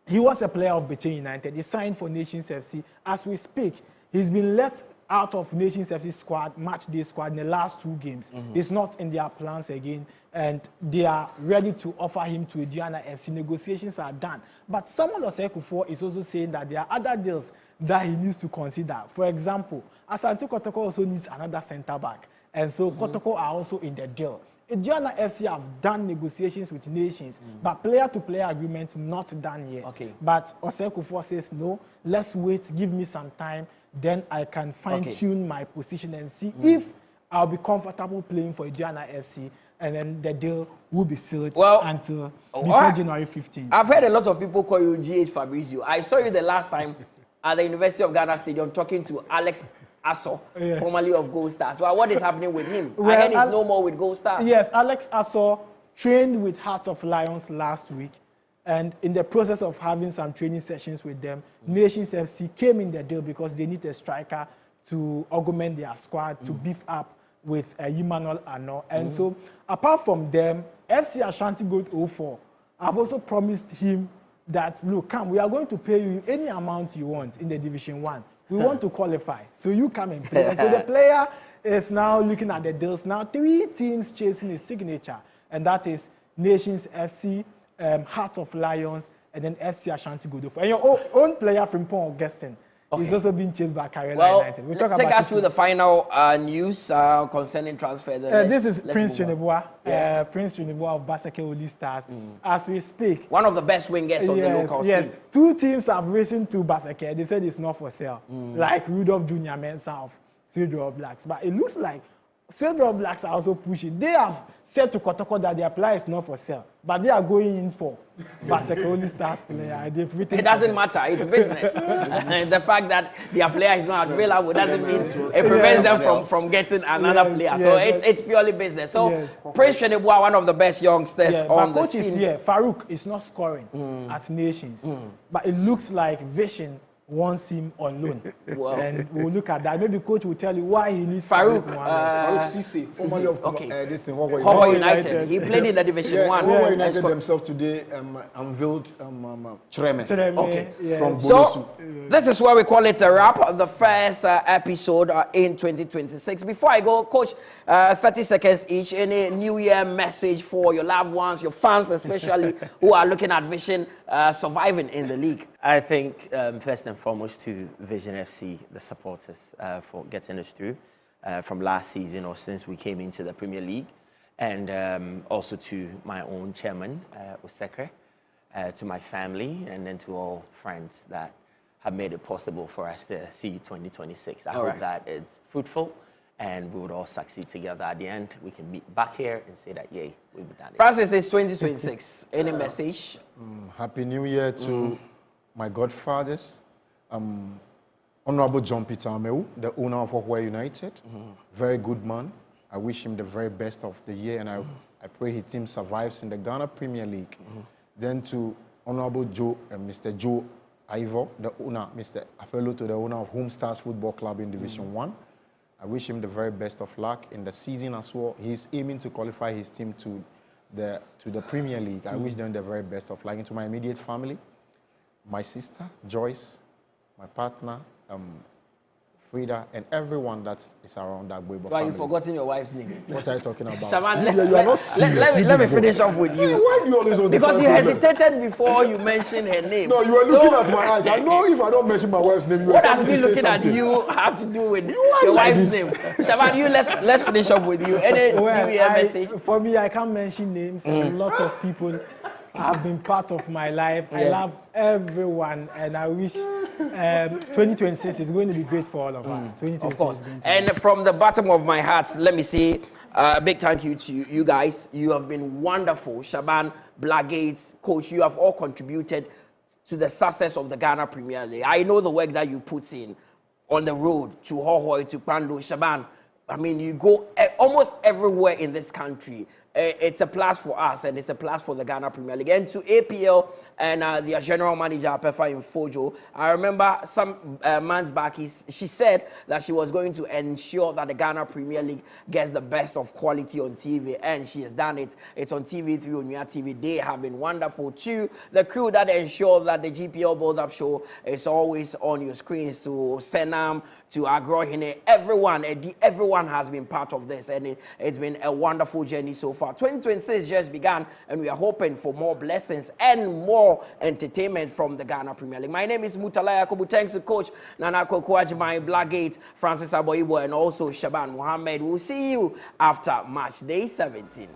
he was a player of Bechem United. He signed for Nations FC. As we speak, he's been let out of Nations FC squad, match day squad, in the last 2 games. He's not in their plans again, and they are ready to offer him to Aduana FC. Negotiations are done. But Samuel Osei-Kuffour is also saying that there are other deals that he needs to consider. For example, Asante Kotoko also needs another centre-back, and so Kotoko are also in the deal. Aduana FC have done negotiations with Nations, but player-to-player agreements not done yet. Okay. But Osei-Kuffour says, no, let's wait, give me some time, then I can fine-tune my position and see if I'll be comfortable playing for Aduana FC, and then the deal will be sealed until before January 15th. I've heard a lot of people call you GH Fabrizio. I saw you the last time at the University of Ghana Stadium talking to Alex Asso, formerly of Gold Stars. Well, what is happening with him? Well, I heard he's no more with Gold Stars. Yes, Alex Asso trained with Heart of Lions last week, and in the process of having some training sessions with them, Nations FC came in the deal because they need a striker to augment their squad, to beef up with Emmanuel Ano. And so, apart from them, FC Ashanti Gold 04 have also promised him that, look, come, we are going to pay you any amount you want in the Division 1. We want to qualify, so you come and play. And so the player is now looking at the deals. Now 3 teams chasing his signature, and that is Nations FC, Heart of Lions, and then FC Ashanti Gold 04. And your own player, Frimpong Augustine, is also being chased by Karela United. We'll talk take about us through the final news concerning transfer. This is Prince Chunibwa, Prince Chunibwa of Basake Oli Stars. As we speak, one of the best wingers on the local scene. 2 teams have risen to Basake. They said it's not for sale, like Rudolph Junior Mensah of Swedru All Blacks. But it looks like Swedru All Blacks are also pushing. They have said to Kotoko that their player is not for sale, but they are going in for Basake Oli Stars player. It doesn't matter, it's business. The fact that their player is not available doesn't mean it prevents them from getting another player. So it's purely business. So Prince Chunibwa, one of the best youngsters on the coach scene. is here. Farouk is not scoring at Nations, but it looks like Vision wants him on loan. And we'll look at that. Maybe coach will tell you why he needs Farouk. Farouk Cisse, formerly of this thing, Hobo United. He played in the Division 1. Hobo United themselves today unveiled Chireme from Bodosu. So this is where we call it a wrap, the first episode in 2026. Before I go, Coach, 30 seconds each. Any New Year message for your loved ones, your fans especially, who are looking at Vision surviving in the league? I think first and foremost to Vision FC, the supporters, for getting us through from last season or since we came into the Premier League, and also to my own chairman, Usekre, to my family, and then to all friends that have made it possible for us to see 2026. I hope that it's fruitful and we would all succeed together. At the end, we can meet back here and say that, yay, we've done it. Francis, it's 2026. Any message? Happy New Year to my godfathers. Honorable John Peter Ameu, the owner of Ohwe United. Very good man. I wish him the very best of the year, and I pray his team survives in the Ghana Premier League. Then to Honorable Joe, Mr. Joe Ivor, the owner, Mr. Afelo, to the owner of Home Stars Football Club in Division 1. I wish him the very best of luck in the season as well. He's aiming to qualify his team to the Premier League. I wish them the very best of luck. Into my immediate family, my sister, Joyce, my partner, Frida, and everyone that is around that Boybo Why family. you forgotten your wife's name? What are you talking about? Shaban, You are not serious. let me finish off with you. Why do you always want to Because find you problem? hesitated before you mentioned her name. No, you were looking at my eyes. I know if I don't mention my wife's name, you What are has coming me to say looking at something. you have to do with You are your like wife's this. name? Shaban, let's finish off with you. Any Well, New Year message? for me, I can't mention names. A lot of people have been part of my life. I love everyone, and I wish 2026 is going to be great for all of us. 2026 Of course. is going to And from the bottom of my heart, let me say a big thank you to you guys. You have been wonderful. Shaban, Blackgates, Coach, you have all contributed to the success of the Ghana Premier League. I know the work that you put in on the road to Hohoy, to Pando, Shaban. I mean, you go almost everywhere in this country. It's a plus for us, and it's a plus for the Ghana Premier League. And to APL and their general manager, Pefa Infojo, I remember some months back, she said that she was going to ensure that the Ghana Premier League gets the best of quality on TV, and she has done it. It's on TV3, on Mia TV. They have been wonderful. To the crew that ensure that the GPL build-up show is always on your screens, to Senam, to Agrohine, everyone has been part of this, and it's been a wonderful journey so far. 2026 just began, and we are hoping for more blessings and more entertainment from the Ghana Premier League. My name is Mutala Yakubu. Thanks to Coach Nana Kokoaj, my Blackgate, Francis Aboibo, and also Shaban Mohammed. We'll see you after match day 17.